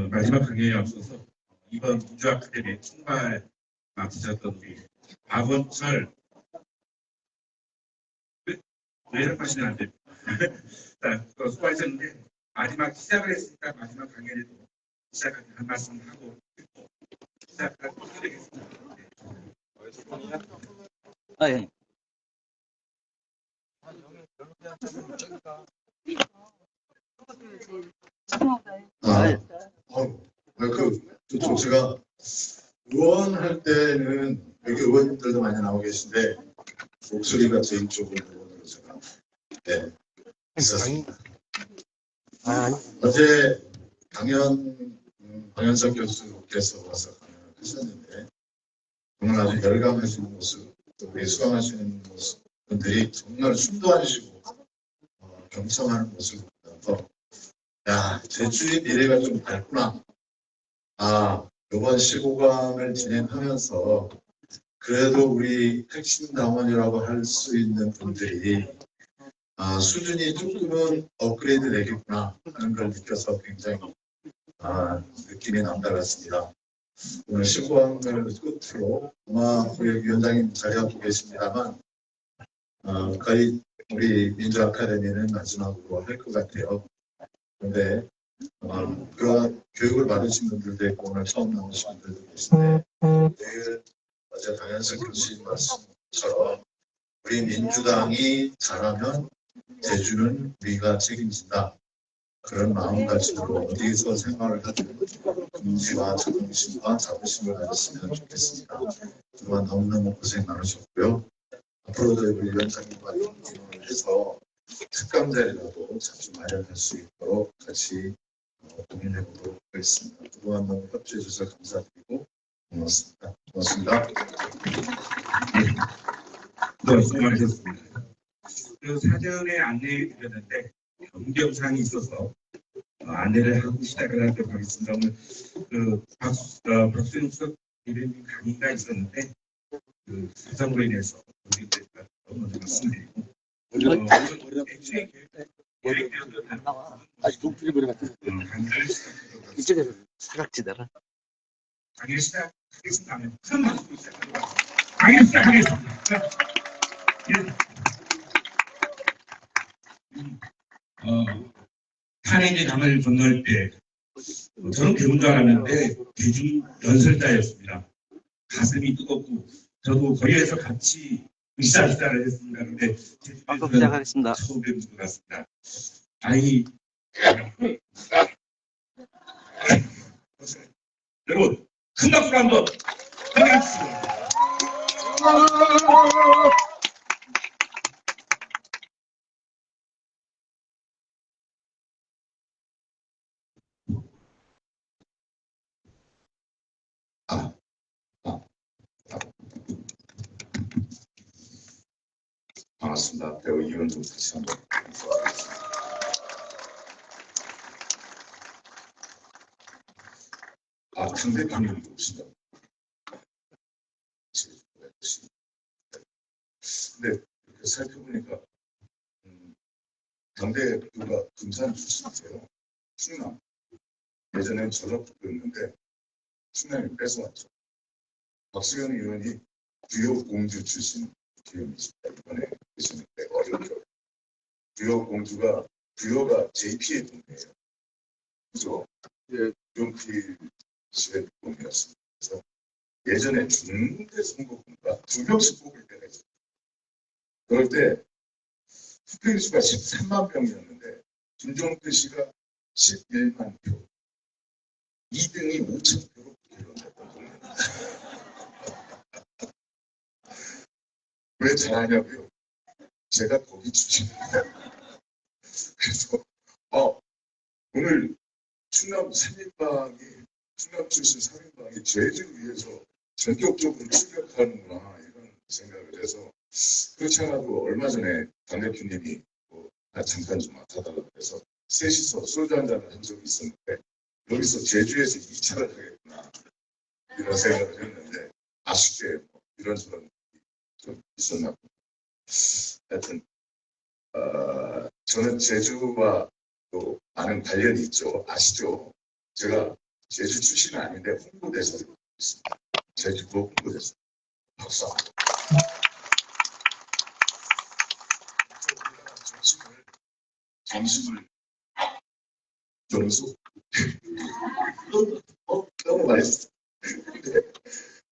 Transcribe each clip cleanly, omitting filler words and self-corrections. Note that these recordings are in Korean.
마지막 강의에 앞서서 이번 민주 아카데미 총괄 맡으셨던 우리 박원철 왜 이렇게 하시면 안 됩니다. 수고하셨는데 마지막 시작을 했으니까 마지막 강의를 시작할 한 말씀 하고 시작하도록 하겠습니다. 아, 예. 제가 의원할 때는 여기 의원님들도 많이 나오고 계신데 목소리가 제일 좁은 의원으로 제가 있었습니다. 어제 강현석 교수께서 와서 강연을 하셨는데 정말 아주 열광하시는 모습, 또 우리 수강하시는 모습 분들이 정말 숨도 안 쉬고 경청하는 모습을 보면서 야, 제 주의 미래가 좀 밝구나. 이번 15강을 진행하면서 그래도 우리 핵심 당원이라고 할 수 있는 분들이 수준이 조금은 업그레이드 되겠구나 하는 걸 느껴서 굉장히 느낌이 남달랐습니다. 오늘 15강을 끝으로 아마 우리 위원장님 자리하고 계십니다만 거의 우리 민주아카데미는 마지막으로 할 것 같아요. 그런데 그런 교육을 받으신 분들도 있고 오늘 처음 나오신 분들도 계신데 내일 어제 강현석 교수님 말씀처럼 우리 민주당이 잘하면 제주는 우리가 책임진다. 그런 마음가짐으로 어디에서 생활을 하든 긍지와 자긍심과 자부심을 가졌으면 좋겠습니다. 그동안 너무너무 고생 많으셨고요. 앞으로도 우리 위원장님과 인원을 해서 특감 자리라도 자주 마련할 수 있도록 같이 고민해 보도록 하겠습니다. 그동안 너무 협조해 주셔서 감사드리고 고맙습니다. 고맙습니다. 네, 수고하셨습니다. 그 사전에 안내해 드렸는데 변경사항이 있어서 안내를 하고 시작을 하도록 하겠습니다. 오늘 박수영석 대변인 강의가 있었는데 그 사정으로 인해서 우리가 먼저 말씀드리고 애초에 계획되었던 아직 독주리 머리 같은 강의를 시작하도록 하겠습니다. 이쪽에서 사각지대라. 강의를 시작하겠습니다. 큰 박수로 시작하도록 하겠습니다. 강의를 시작하겠습니다. 탄핵의 강을 건널 때 저는 배운 줄 알았는데 대중 연설자였습니다. 가슴이 뜨겁고 저도 거리에서 같이 으쌰으쌰를 했습니다. 그런데 방송 시작하겠습니다. 처음 뵙는 것 같습니다. 여러분 큰 박수로 한번 보내주시죠. 반갑습니다. 배우 이현종 다시 한번 인사드리겠습니다. 강 대표님도 오신다. 근데 이렇게 살펴보니까 강 대표가 금산 출신이세요. 충남. 예전엔 전라북도였는데 충남이 뺏어왔죠. 박수현 의원이 뉴욕 공주 출신 기업이십니다. 이번에 계시는데 어렵죠. 뉴욕 공주가 뉴욕가 JP의 동네예요. 그래서 용필 씨의 동네였습니다. 그래서 예전에 중대 선거구가 2명씩 뽑을 때가 있어요. 그럴 때 투표 수가 13만 명이었는데 김종필 씨가 11만 표, 2등이 5천 표로 결론됐던 동네입니다. 왜 잘하냐고요? 제가 거기 출신입니다. 그래서 오늘 충남 3인방이 충남 출신 3인방이 제주를 위해서 전격적으로 출격하는구나 이런 생각을 해서 그렇지 않아도 얼마 전에 당 대표님이 잠깐 좀 맡아달라고 해서 셋이서 소주 한잔을 한 적이 있었는데 여기서 제주에서 2차를 하겠구나 이런 생각을 했는데 아쉽게 이런저런 좀 있었나 봅니다. 하여튼 저는 제주와 또 많은 관련이 있죠. 아시죠? 제가 제주 출신은 아닌데 홍보대사를 하고 있습니다. 제주도 홍보대사. 박수. 점심을 점수 너무 맛있어. 근데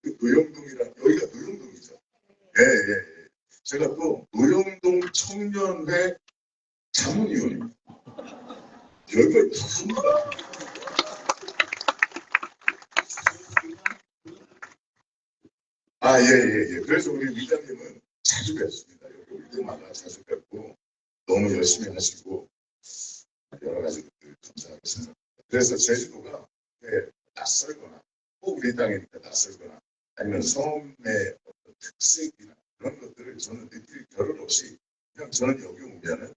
그 노영동이랑 여기가 노영동이죠. 예. 제가 또 노영동 청년회 자문위원입니다. 여기가 있습니다. 예. 그래서 우리 위장님은 자주 뵙습니다. 여기 올 때마다 자주 뵙고 너무 열심히 하시고 여러 가지 감사하게 생각합니다. 그래서 제주도가 낯설거나 꼭 우리 땅이니까 낯설거나 아니면 섬의 어떤 특색이나 그런 것들을 저는 느낄 겨를 없이 그냥 저는 여기 오면은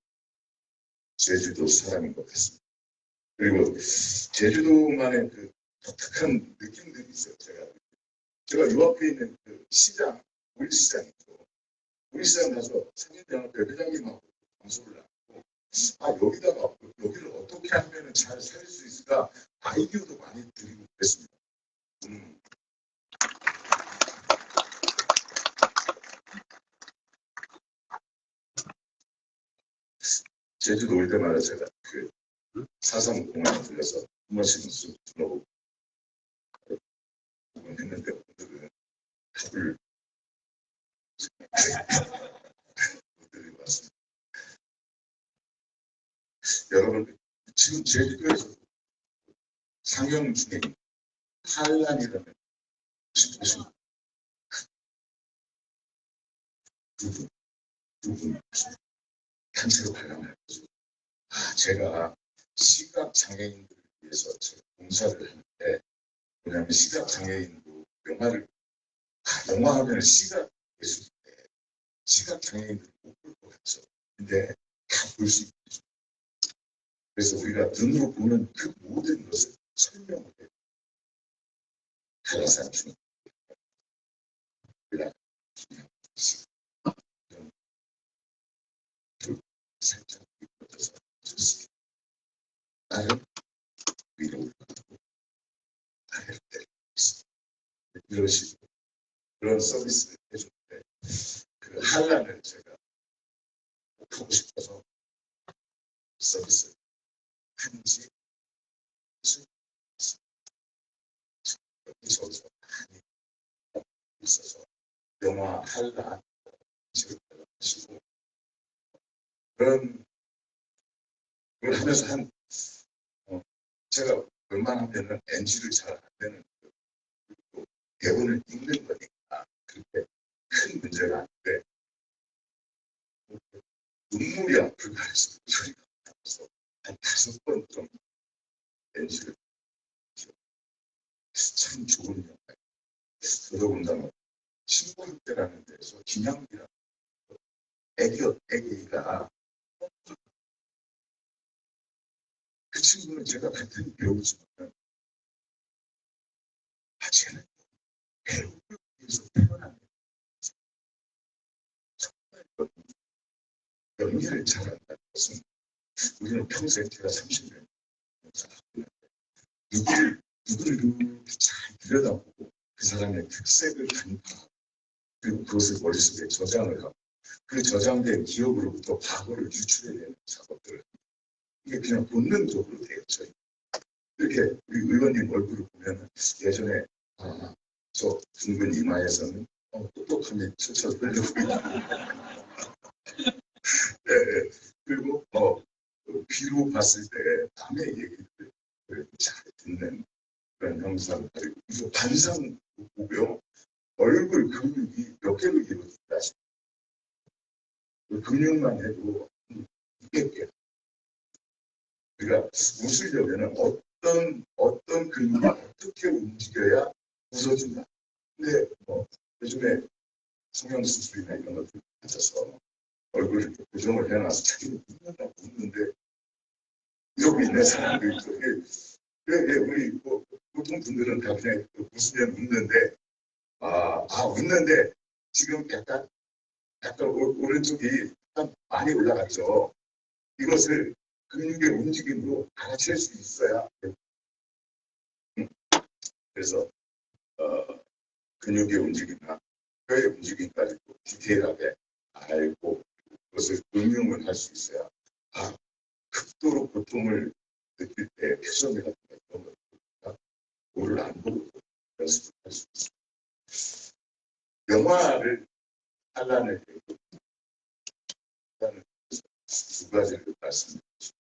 제주도 사람인 것 같습니다. 그리고 제주도만의 그 독특한 느낌들이 있어요. 제가 요 앞에 있는 그 시장, 우리시장이죠. 우리시장 가서 상인연합회 회장님하고 방송을 나누고 여기를 어떻게 하면 잘 살릴 수 있을까 아이디어도 많이 드리고 그랬습니다. 제주도 올 때마다 제가 사상 공원에 들려서 한 번씩은 쑥 둘러보고 했는데 오늘은 답을 못 드리고 왔습니다. 여러분 지금 제주도에서 상영 중에 한란이라는 무슨 두분 단체로 관람할 거죠. 제가 시각 장애인들을 위해서 제가 봉사를 하는데 왜냐하면 시각 장애인도 영화를 영화하면 시각 예술인데 시각 장애인들을 못 볼 것 같죠. 근데 다 볼 수 있죠. 그래서 우리가 눈으로 보는 그 모든 것을 설명을 해요. 한라산 중에 살짝 입어서 좋습니다. 나는 위로 올라가고 나를 때리고 있습니다. 이런 식으로 그런 서비스를 해주는데 그 한란을 제가 꼭 하고 싶어서 서비스를 한지 여기저기서 많이 있어서 영화 한란 지금 하시고 그런 걸 하면서 한 제가 웬만하면은 NG를 잘 안 되는 그리고 대본을 읽는 거니까 그렇게 큰 문제가 아닌데 눈물이 앞을 가려서 소리가 나서 한 5번 정도 NG를 참 좋은 영화예요. 더더군다나 신고학대라는 데서 김양기라는 애기가 그 친구는 제가 같은 배우지만 쟤는 배우를 위해서 태어난 정말 연기를 잘한다는 것은 우리는 평생 제가 30년 누구를 이렇게 잘 들여다보고 그 사람의 특색을 간파하고 그리고 그것을 머릿속에 저장을 하고 그 저장된 기억으로부터 과거를 유출해내는 작업들을 이게 그냥 본능적으로 되었죠. 이렇게 우리 의원님 얼굴을 보면 예전에 저 둥근 이마에서는 똑똑함이 철철 흘러고 있고 네, 그리고 귀로 봤을 때 남의 얘기를 잘 듣는 그런 형상 그리고 반상 보고요 얼굴 근육이 몇 개로 이루어진다 그 근육만 해도 이게 그러니까 웃으려면 어떤 근육이 어떻게 움직여야 웃어준다. 근데 요즘에 성형수술이나 이런 것들 받아서 얼굴을 이렇게 고정을 해놔서 자기는 웃는데 이러고 있는 사람도 있고 우리 보통 분들은 다 그냥 웃으면 웃는데 웃는데 지금 약간 오른쪽이 약간 많이 올라갔죠. 이것을 근육의 움직임으로 알아챌 수 있어야 그래서 근육의 움직임이나 뼈의 움직임까지 디테일하게 알고 그것을 응용을 할 수 있어야 극도로 고통을 느낄 때 표정이 같은 그런 것들과 뭐를 안 보고 연습을 할 수 있습니다. 영화를 하려는 두 가지를 말씀드리겠습니다.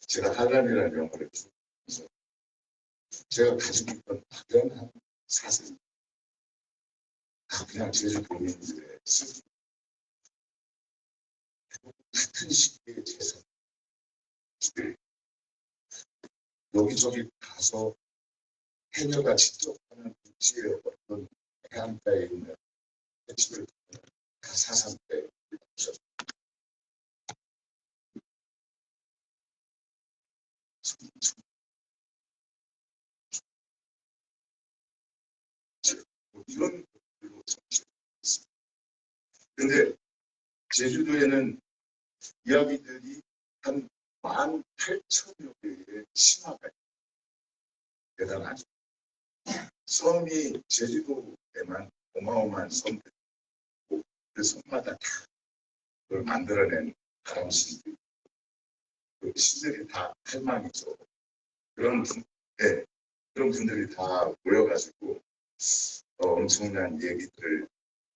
제가 한란이라는 영화를 보면서 제가 가지고 있던 막연한 사실 그냥 제주도민들의 슬픔 같은 시기에 재산 여기저기 가서 해녀가 직접 하는 국지의 어떤 해안가에 있는 해치를 다 사상 때 보셨죠. 이런 것들로 정치했습니다. 그런데 제주도에는 이야기들이 한 18,000여 개의 신화가 대단하죠. 섬이 제주도에만 어마어마한 섬들 그 섬마다 다 그걸 만들어낸 바람신들 그 신들이 다 할망이죠. 그런 네, 그런 분들이 다 모여가지고 엄청난 얘기들을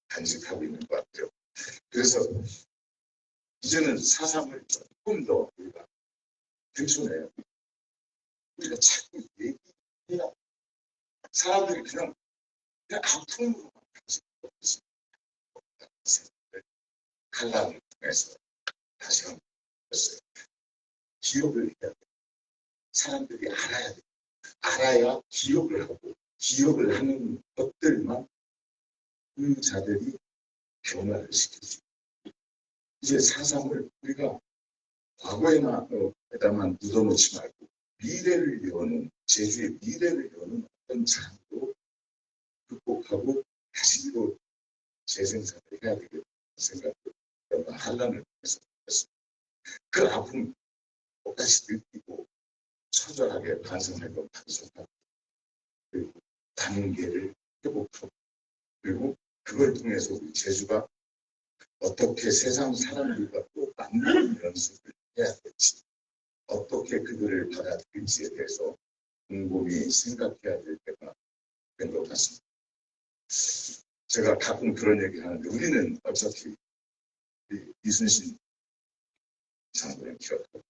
간직하고 있는 것 같아요. 그래서 이제는 사상을 조금 더 우리가 들춰내요. 우리가 자꾸 얘기해야 사람들이 그냥 아픔으로만 가지고 있습니다. 칼럼을 통해서 다시 한번 했어요. 기억을 해야 돼. 사람들이 알아야 돼. 알아야 기억을 하고 기억을 하는 것들만 그 자들이 변화를 시킬 수 있어요. 이제 사상을 우리가 과거에만 묻어놓지 말고 미래를 여는 제주의 미래를 여는 어떤 장으로 극복하고 다시 또 재생산을 해야 되겠다는 생각을 한란을 통해서 했습니다. 그 아픔 똑같이 느끼고 처절하게 반성하고 반성하고 그리고 단계를 회복하고 그리고 그걸 통해서 우리 제주가 어떻게 세상 사람들과 또 만나는 연습을 해야 될지 어떻게 그들을 받아들일지에 대해서 곰곰이 생각해야 될 때가 된 것 같습니다. 제가 가끔 그런 얘기 하는데 우리는 어차피 이순신 장군을 키웠고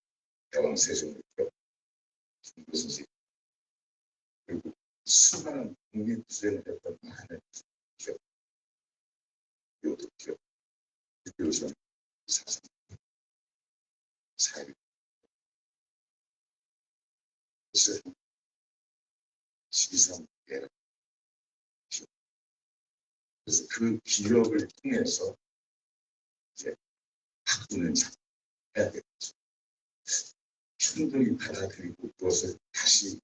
대왕 세종을 키웠고 김구선생 그리고 수많은 국립투쟁을 했던 많은 기업 요도 기업 요즘 사상 사회 지상 예라 그래서 그 기억을 통해서 이제 바꾸는 작 해야 되겠죠. 충분히 받아들이고 그것을 다시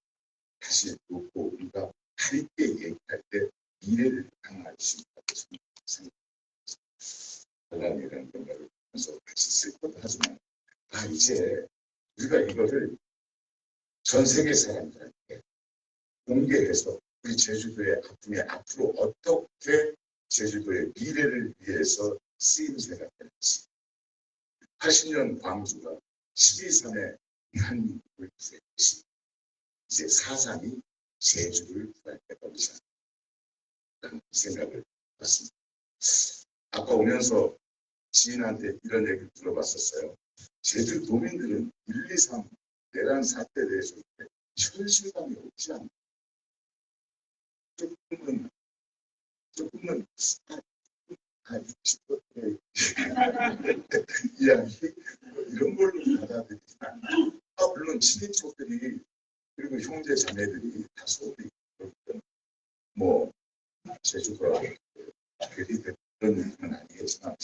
놓고 우리가 가볍게 얘기할 때 미래를 향할 수 있다고 생각합니다. 한란이라는 영화를 보면서 같이 슬퍼도 하지만 이제 우리가 이거를 전 세계 사람들한테 공개해서 우리 제주도의 아픔이 앞으로 어떻게 제주도의 미래를 위해서 쓰임새가 될지 80년 광주가 12.3의 한민국을 구했듯이 이제 사상이 제주를 구할 때가 오지 않을까 생각을 해봤습니다. 아까 오면서 지인한테 이런 얘기를 들어봤었어요. 제주 도민들은 1, 2, 3 내란 사태에 대해서 현실감이 없지 않나. 조금은 60%의 이야기 이런 걸로 받아들이지만 물론 친인척들이 그리고 형제 자매들이 다 서울에 있거든요. 뭐 제주도가 괜히 그런 얘기는 아니겠지만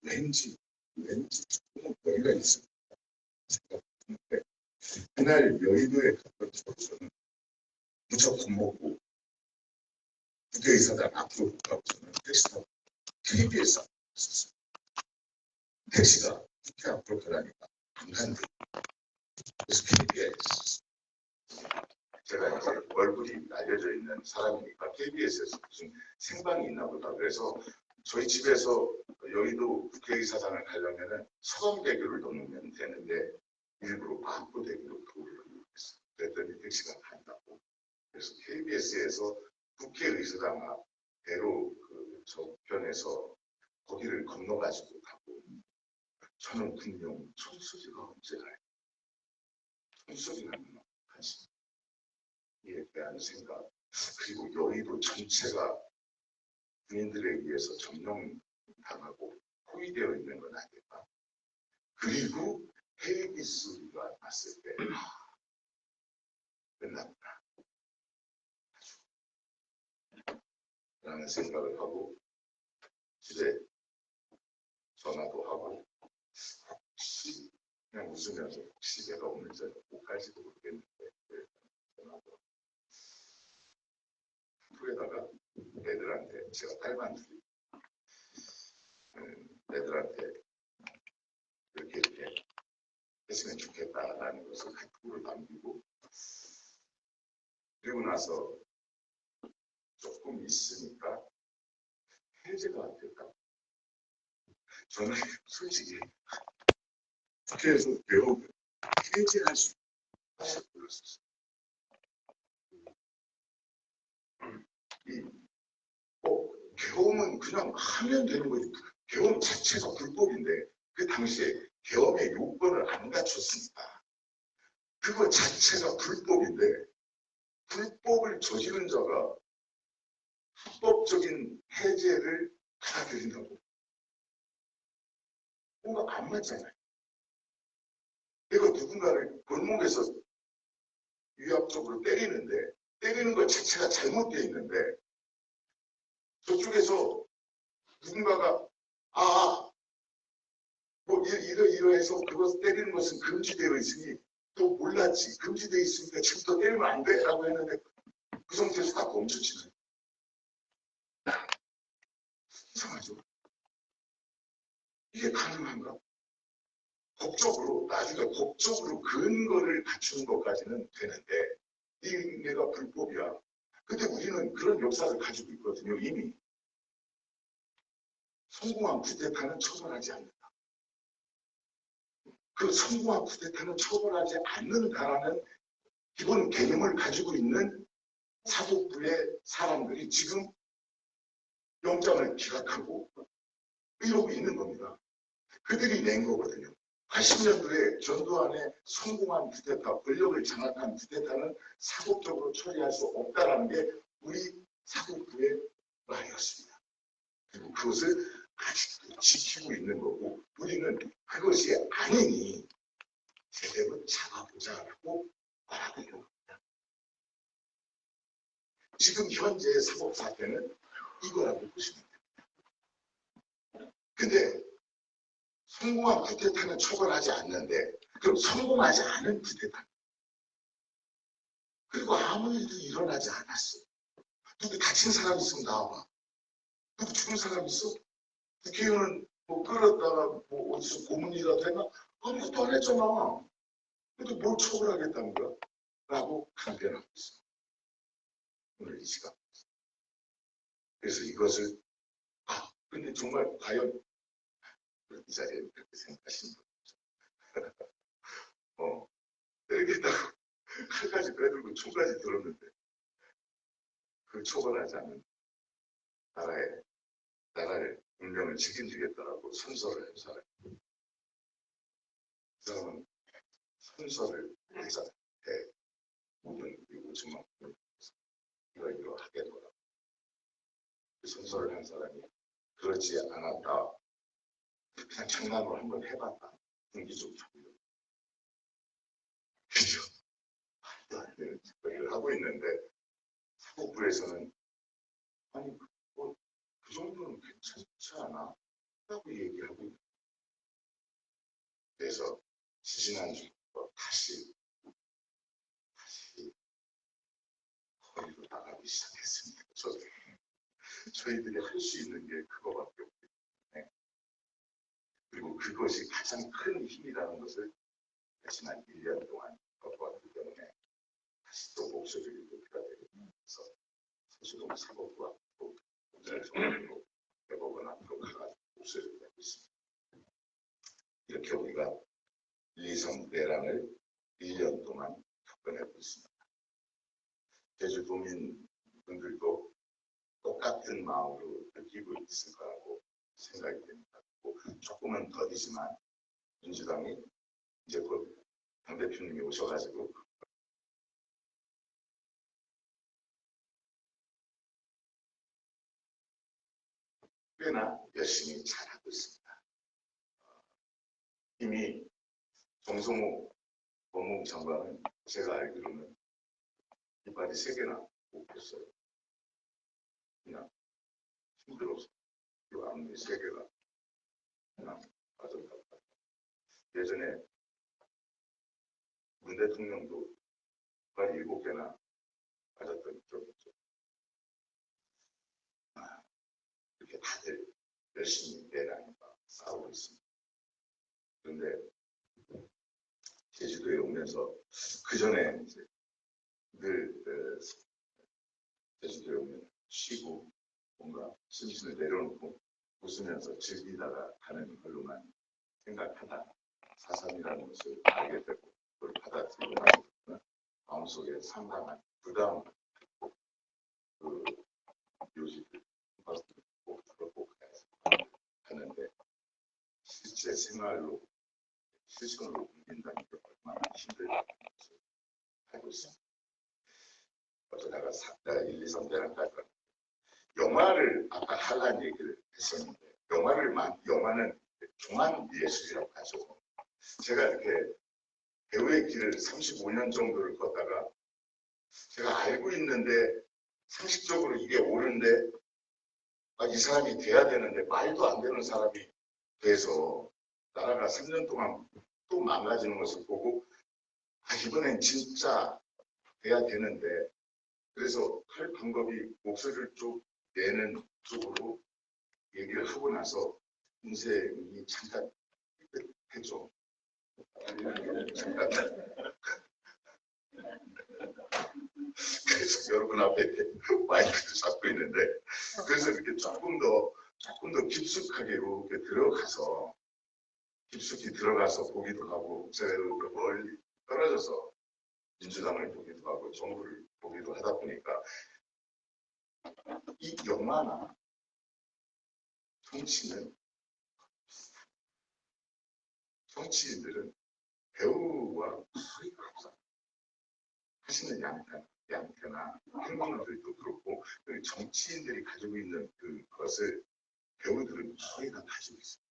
왠지 조금은 거리가 있습니다. 생각하는데 그날 여의도에 갔던 저는 무척 겁먹고 국회의사당 앞으로 못 가고 저는 택시 타고 KBS 앞에 있었어요. 택시가 국회 앞으로 가라니까 안 간대. 그래서 KBS 제가 이제 얼굴이 알려져 있는 사람이니까 KBS에서 무슨 생방이 있나 보다. 그래서 저희 집에서 여의도 국회의사당을 가려면은 서강대교를 넘으면 되는데 일부러 마포대교로 도로를 이용했어요. 그랬더니 택시가 간다고. 그래서 KBS에서 국회의사당 앞대로 그 저편에서 거기를 건너가지고 가고 저는 분명 천수지가 언제 가요? 천수지가 관심. 이에 대한 생각 그리고 여의도 전체가 군인들에 의해서 점령당하고 포위되어 있는 건 아닐까. 그리고 헬기스가 왔을 때 끝났구나 라는 생각을 하고 집에 전화도 하고 혹시 그냥 웃으면서 혹시 내가 오늘 저녁 못 갈지도 모르겠는데 전화도 후에다가 애들한테 제가 딸만 둘이 애들한테 이렇게 했으면 좋겠다라는 것을 카톡으로 남기고 그리고 나서 조금 있으니까 해제가 될까? 저는 솔직히 국회에서 배우고 해제할 수 있다고 불렀었어요. 계엄은 그냥 하면 되는 거지. 계엄 자체가 불법인데 그 당시에 계엄의 요건을 안 갖췄으니까 그거 자체가 불법인데 불법을 저지른 자가 합법적인 해제를 받아들인다고 뭔가 안 맞잖아요. 내가 누군가를 골목에서 위압적으로 때리는데 때리는 것 자체가 잘못되어 있는데 저쪽에서 누군가가 뭐 이러해서 그것 때리는 것은 금지되어 있으니 또 몰랐지. 금지되어 있으니까 지금부터 때리면 안 돼 라고 했는데 그 상태에서 다 멈춰지는 이상하죠. 이게 가능한가? 나중에 법적으로 근거를 갖추는 것까지는 되는데 이게가 불법이야. 근데 우리는 그런 역사를 가지고 있거든요. 이미 성공한 쿠데타는 처벌하지 않는다. 그 성공한 쿠데타는 처벌하지 않는다라는 기본 개념을 가지고 있는 사법부의 사람들이 지금 영장을 기각하고 이러고 있는 겁니다. 그들이 낸 거거든요. 80년도에 전두환의 성공한 쿠데타, 권력을 장악한 쿠데타는 사법적으로 처리할 수 없다는 게 우리 사법부의 말이었습니다. 그리고 그것을 아직도 지키고 있는 거고 우리는 그것이 아니니 제대로 잡아보자라고 말하고 있는 겁니다. 지금 현재의 사법 사태는 이거라고 보시면 됩니다. 근데 성공한 쿠데타는 처벌하지 않는데 그럼 성공하지 않은 쿠데타 그리고 아무 일도 일어나지 않았어. 누구 다친 사람 있으면 나와봐. 누구 죽은 사람 있어? 국회의원은 뭐 끌었다가 뭐 어디서 고문이라도 했나? 아무것도 안 했잖아. 근데 뭘 처벌하겠다는 거야? 라고 강변하고 있어. 오늘 이 시간. 그래서 이것을 근데 정말 과연 이 자리에 그렇게 생각하시는 분 때리겠다고 칼까지 빼들고 총까지 들었는데 그 처벌하지 않는 나라의 운명을 책임지겠다라고 선서를 한 사람. 그 사람은 선서를 해 모든 그리고 정말 이러하겠노라. 그 선서를 한 사람이 그렇지 않았다. 그냥 장난으로 한번 해봤다. 분기 좀 잡으려고. 그죠? 말도 안 되는 짓거리를 하고 있는데 사법부에서는 아니 그 정도는 괜찮지 않아? 라고 얘기하고 있는 그래서 지지난주부터 다시 거리로 나가기 시작했습니다. 저희들이 할 수 있는 게 그거밖에 없기 때문에 그리고 그것이 가장 큰 힘이라는 것을 지난 1년 동안 겪어왔기 때문에 다시 또 목소리를 높여야 되면서 서초동 사법부와 또 오늘 정부로 대법원 앞으로 가가지고 목소리를 내고 있습니다. 이렇게 우리가 1, 2, 3 대란을 1년 동안 겪어내고 있습니다. 제주도민분들도 똑같은 마음으로 느끼고 있을 거라고 생각이 됩니다. 조금은 더디지만 민주당이 이제 곧 당대표님이 오셔가지고 꽤나 열심히 잘하고 있습니다. 이미 정성호 법무부 장관은 제가 알기로는 이빨이 3개나 못 폈어요. 그냥 힘들어서 이 앞니 3개가 그냥 빠졌다고. 예전에 문 대통령도 이빨이 7개나 빠졌던 적이 있죠. 이렇게 다들 열심히 내라니까 싸우고 있습니다. 그런데 제주도에 오면서 그 전에 이제 늘 제주도에 오면 쉬고 뭔가 심신을 내려놓고 웃으면서 즐기다가 가는 걸로만 생각하다 4.3이라는 것을 알게 되고 그걸 받아들이고 나서 마음속에 상당한 부담, 그 요지를 꼭 하는데 실제 생활로 실천으로 옮긴다는 게 얼마나 힘들지 알고 있습니다. 어쩌다가 1, 2, 3대랑까지 영화를 아까 하란 얘기를 했었는데 영화는 종합 예술이라고 하죠. 제가 이렇게 배우의 길을 35년 정도를 걷다가 제가 알고 있는데 상식적으로 이게 옳은데 이 사람이 돼야 되는데 말도 안 되는 사람이 돼서 나라가 3년 동안 또 망가지는 것을 보고 이번엔 진짜 돼야 되는데 그래서 할 방법이 목소리를 쭉 내는 쪽으로 얘기를 하고 나서 인생이 잠깐 했죠. 잠깐. 그래서 여러분 앞에 마이크도 잡고 있는데 그래서 이렇게 조금 더 깊숙하게 이렇게 깊숙이 들어가서 보기도 하고 제가 멀리 떨어져서 민주당을 보기도 하고 정부를 보기도 하다 보니까 이 영화나 정치인들은 배우와 거의 없어요. 하시는 양태나 행동들도 그렇고 정치인들이 가지고 있는 그것을 배우들은 거의 다 가지고 있어요.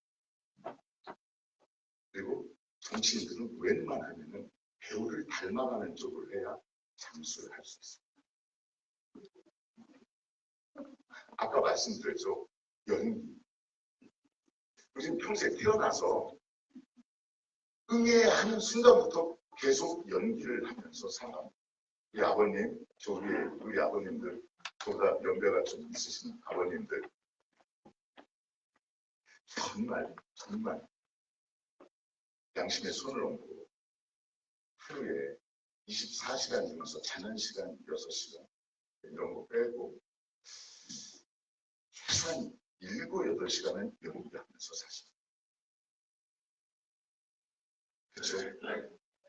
그리고 정치인들은 웬만하면은 배우를 닮아가는 쪽으로 해야 장수를 할 수 있어요. 아까 말씀드렸죠. 연기. 우리는 평생 태어나서 응애야 하는 순간부터 계속 연기를 하면서 살아갑니다. 우리 아버님, 우리 아버님들, 보다 연배가 좀 있으신 아버님들 정말 양심에 손을 얹고 하루에 24시간 중에서 자는 시간 6시간 이런 거 빼고 최소한 7, 8시간은 연기하면서 사십니다. 그렇죠?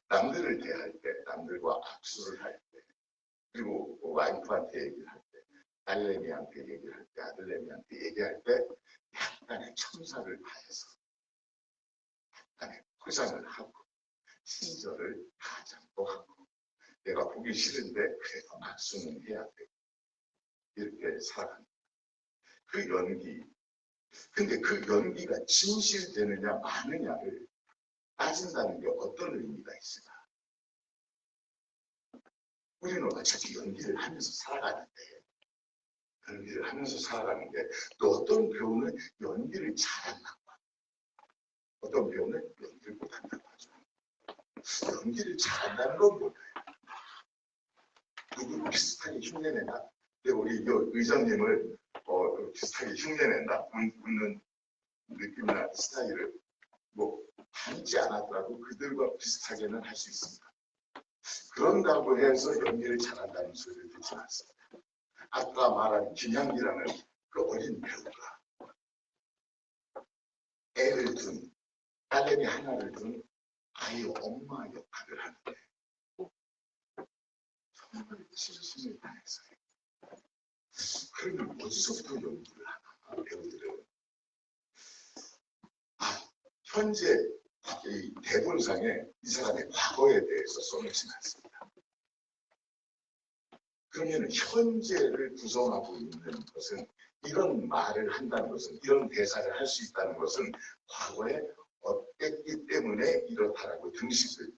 남들을 대할 때, 남들과 악수를 할 때, 그리고 와이프한테 얘기를 할 때, 딸내미한테 얘기를 할 때, 아들내미한테 얘기할 때 약간의 첨사를 다해서 약간의 포장을 하고 친절을 가장도 하고 내가 보기 싫은데 그래도 악수는 해야 되고 이렇게 살아갑니다. 그 연기, 근데 그 연기가 진실되느냐 마느냐를 따진다는 게 어떤 의미가 있을까? 우리는 어차피 연기를 하면서 살아가는데 또 어떤 배우는 연기를 잘한다고 하고 어떤 배우는 연기를 못한다고 하죠. 연기를 잘한다는 건 뭐예요? 누구 비슷하게 흉내낸다? 우리 의장님을 비슷하게 흉내낸다? 웃는 느낌이나 스타일을 닮지 않았더라도 그들과 비슷하게는 할 수 있습니다. 그런다고 해서 연기를 잘한다는 소리를 듣지 않습니다. 아까 말한 김향기라는 그 어린 배우가 애를 둔 딸내미 하나를 둔 아이 엄마 역할을 하는데 정말 진심을 다해서 그러면 어디서부터 연기를 하나 배우들은 현재 이 대본상에 이 사람의 과거에 대해서 써놓지는 않습니다. 그러면 현재를 구성하고 있는 것은 이런 말을 한다는 것은 이런 대사를 할 수 있다는 것은 과거에 어땠기 때문에 이렇다라고 등식을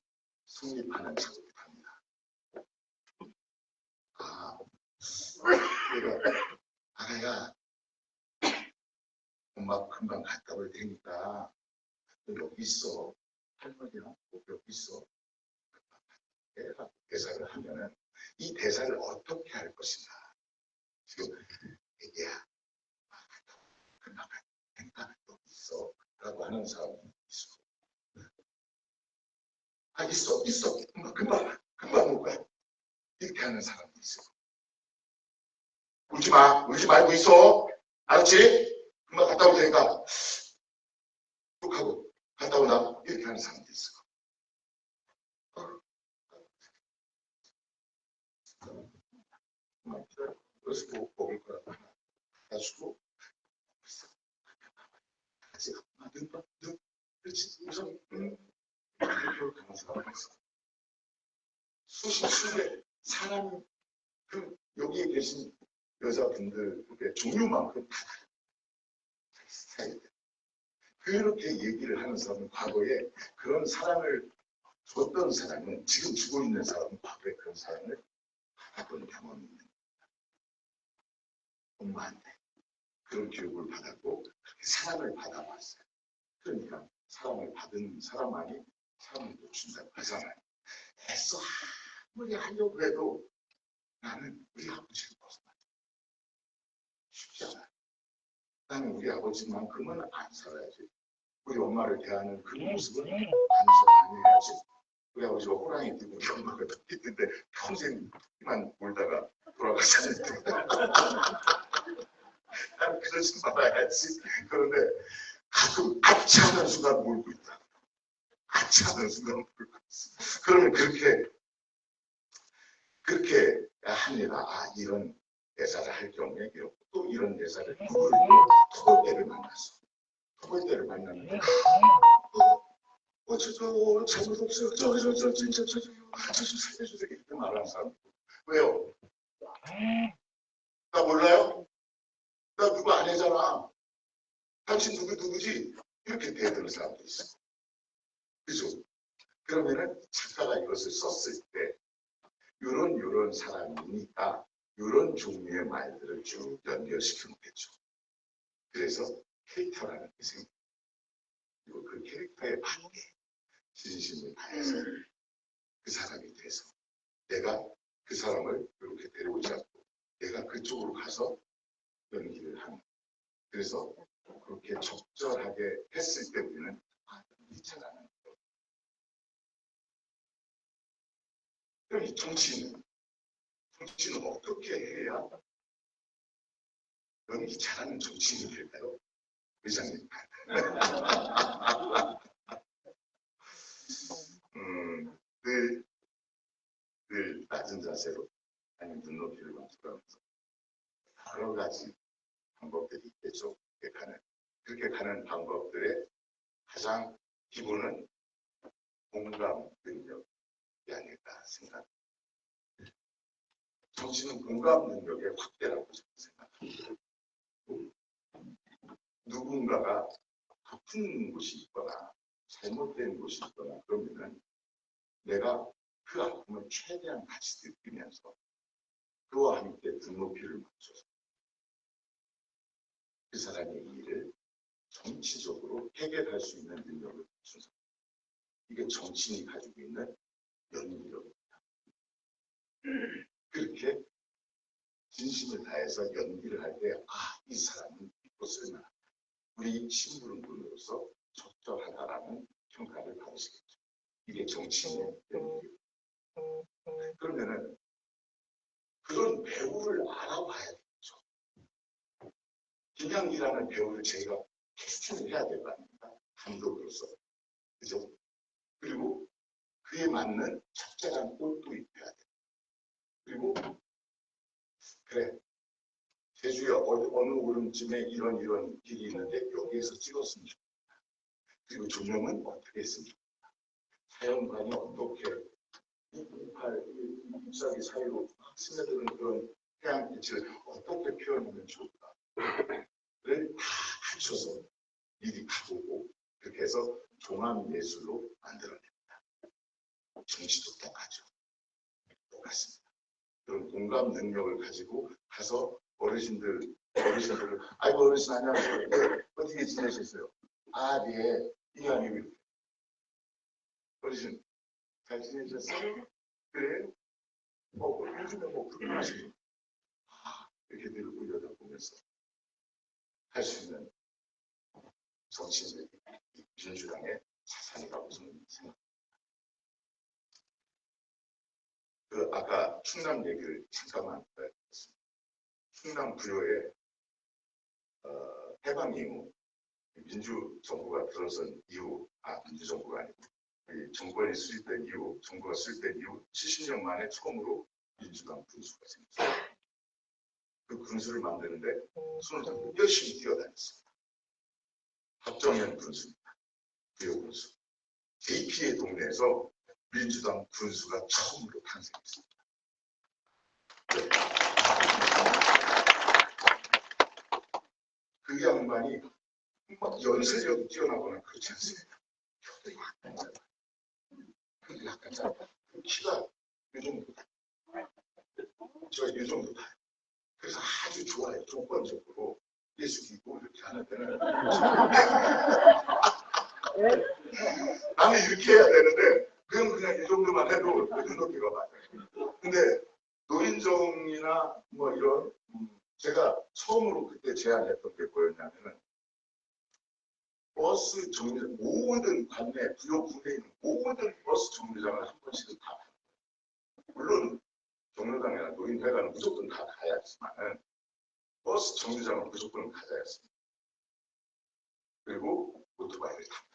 성립하는 작업을 합니다. 아가야 엄마 금방 갔다 올 테니까 너 여기 있어. 할머니랑 여기 있어. 대사를 하면은 이 대사를 어떻게 할 것인가. 지금 애기야 금방 갈 테니까 여기 있어. 라고 하는 사람이 있어. 있어. 금방 올 거야. 이렇게 하는 사람도 있어. 울지 말고 있어. 알았지? 금방 갔다 올 테니까. 쭉 하고 갔다 오나? 이렇게 하는 사람도 있어. 그래서 뭐 먹을 거라고 하나 가지고 같이 능 그렇지 우선 이렇게 가면서 수십 사람 그 여기에 계신 여자분들의 종류만큼 다 스타일. 그렇게 얘기를 하는 사람은 과거에 그런 사랑을 줬던 사람은 지금 죽어 있는 사람은 과거에 그런 사랑을 받았던 경험이 있는 거예요. 엄마한테 그런 교육을 받았고 그렇게 사랑을 받아봤어요. 그러니까 사랑을 받은 사람만이 사랑을 못 준다고 하잖아요. 애써 아무리 하려고 해도 나는 우리 아버지를 벗어나지 쉽지 않아요. 나는 우리 아버지만큼은 안 살아야지. 우리 엄마를 대하는 그 모습은 아니어야지. 우리 아버지가 호랑이 뛰고 우리 엄마가 토끼 뛴데 평생만 울다가 돌아가셨는데 나는 그러지 말아야지. 그런데 가끔 아치 하는 순간 울고 있다. 아치 하는 순간 울고 있어. 그러면 그렇게 합니다. 아, 이런 대사를 할 경우에 이렇고 또 이런 대사를 누구를 토벌대를 만났어. 토벌대를 만났는데 저 잘못 없어요. 저 진짜 저 살려주세요. 이렇게 말하는 사람. 왜요? 나 몰라요? 나 누구 아내잖아. 당신 누구지? 이렇게 대드는 사람도 있어. 그죠? 그러면은 작가가 이것을 썼을 때 이런 사람이니까 이런 종류의 말들을 쭉 연결시켜 놓겠죠. 그래서 캐릭터라는 게 생깁니다. 그리고 그 캐릭터에 맞게 진심을 다해서 그 사람이 돼서 내가 그 사람을 이렇게 데려오지 않고 내가 그쪽으로 가서 연기를 하는. 그래서 그렇게 적절하게 했을 때 우리는 연기 잘하는 거예요. 그럼 이 정치인은 어떻게 해야 연기 잘하는 정치인이 될까요? 의장님. 늘 낮은 자세로 아니면 눈높이를 맞추면서 여러 가지 방법들이 있겠죠. 그렇게 가는 방법들의 가장 기본은 공감 능력이 아닐까 생각합니다. 정치는 공감 능력의 확대라고 생각합니다. 누군가가 아픈 곳이 있거나 잘못된 곳이 있거나 그러면은 내가 그 아픔을 최대한 같이 느끼면서 그와 함께 눈높이를 맞춰서 그 사람의 일을 정치적으로 해결할 수 있는 능력을 갖춘 사람. 이게 정치인이 가지고 있는 연기력입니다. 그렇게 진심을 다해서 연기를 할 때, 아, 이 사람은 믿고 쓸만하다. 우리 신부름꾼으로서 적절하다라는 평가를 받으시겠죠. 이게 정치인의 연기입니다. 그러면은 그런 배우를 알아봐야 되겠죠. 김양기라는 배우를 저희가 캐스팅을 해야 될 거 아닙니까? 감독으로서. 그죠? 그리고 그에 맞는 적절한 옷도 입혀야 돼. 그리고 그래. 제주에 어느 오름쯤에 이런 길이 있는데 여기에서 찍었으면 좋겠다. 그리고 조명은 어떻게 했으면 좋겠다. 자연관이 어떻게 잎사귀 사이로 스며드는 그런 태양빛을 어떻게 표현하면 좋을까를 다 갖춰서 미리 가보고 그렇게 해서 종합예술로 만들어냅니다. 정치도 똑같죠. 똑같습니다. 그런 공감 능력을 가지고 가서 어르신들 아이고 어르신 안녕하세요. 네, 어떻게 지내셨어요? 아, 네. 이게 아니고 어르신 잘 지내셨어요? 그래? 요즘에 뭐 그런 하시고 이렇게 늘 올려다보면서 할 수 있는 정치인들이 민주당의 자산이라고 저는 생각합니다. 그 아까 충남 얘기를 잠깐만 했습니다. 충남 부여에 해방 이후 민주정부가 들어선 이후 민주정부가 아니고 정권이 수립된 이후 정부가 수립된 이후 70년 만에 처음으로 민주당 분수가 생겼어요. 그 군수를 만드는데 손을 잡고 열심히 뛰어다녔습니다. 박정현 군수입니다. 부여 군수. JP의 동네에서 민주당 군수가 처음으로 탄생했습니다. 그 양반이 막 연설력이 뛰어나거나 그렇지 않습니다. 혀도 약간 짧아요. 혀도 약간 짧아요. 키가 이 정도 돼요. 제가 이 정도 돼요. 그래서 아주 좋아요. 조건적으로 예수기고 이렇게 하는 데는 나는 이렇게 해야 되는데 그냥 이 정도만 해도 눈높이가 맞아요. 근데 노인정이나 뭐 이런 제가 처음으로 그때 제안했던 게 뭐였냐면은 버스 정류장 모든 관내 부여 군내에 있는 모든 버스 정류장을 한 번씩은 다 물론 정류장이나 노인회관은 무조건 다 가야지만은 버스 정류장은 무조건 가야 했습니다. 그리고 오토바이를 타고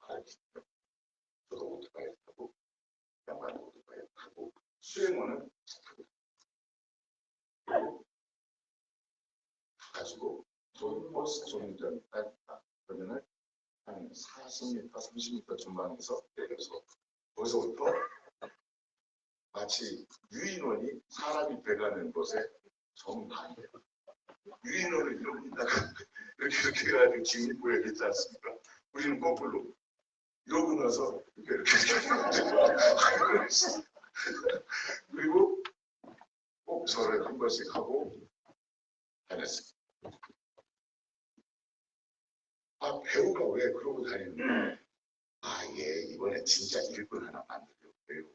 다녔습니다. 저도 오토바이를 타고 양반 오토바이를 타고 수행원은 차 타고 그리고 가지고 저희 버스 정류장에 딱 그러면은 한 40m, 30m 전방에서 내려서 거기서부터 마치 유인원이 사람이 돼가는 곳에 정반대 유인원을 이러다가 이렇게 해가지고 직립부에 있지 않습니까? 우리는 거꾸로 이러고 나서 이렇게 그리고 꼭 절을 한 번씩 하고 다녔습니다. 아, 배우가 왜 그러고 다니는데 아, 예, 이번에 진짜 일꾼 하나 만들려고요.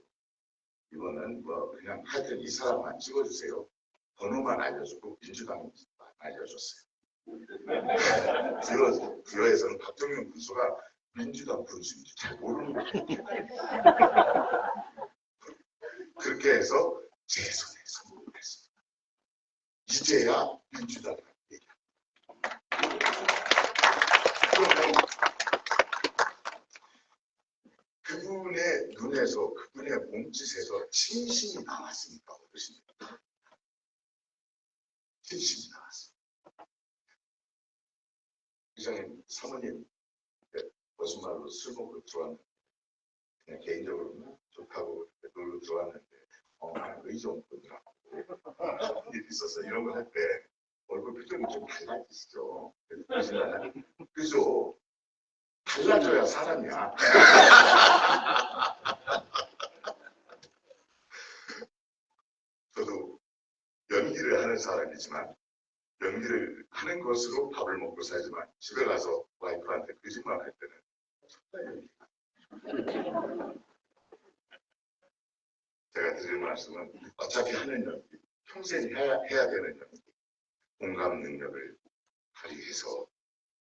이거는 뭐 그냥 하여튼 이 사람만 찍어주세요. 번호만 알려주고 민주당만 알려줬어요. 부여에서는 박정현 군수가 민주당 군수인지 잘 모르는 거예요. 그렇게 해서 제 손에 선물을 했습니다. 이제야 민주당이라고 얘기합니다. 그러면 그분의 눈에서 그분의 몸짓에서 진심이 나왔으니까 어떠십니까? 진심이 나왔습니다. 이장님 사모님 거짓말로 술 먹고 들어왔는데 그냥 개인적으로는 좋다고 놀러 들어왔는데 의정부더라고 하는 일이 있어서 이런 거 할 때 얼굴 표정이 좀 달라지시죠. 그죠? 달라져야 사람이야. 저도 연기를 하는 사람이지만 연기를 하는 것으로 밥을 먹고 살지만 집에 가서 와이프한테 거짓말 할 때는 정말 연기가. 제가 드릴 말씀은 어차피 하는 연기, 평생 해야 되는 연기, 공감 능력을 발휘해서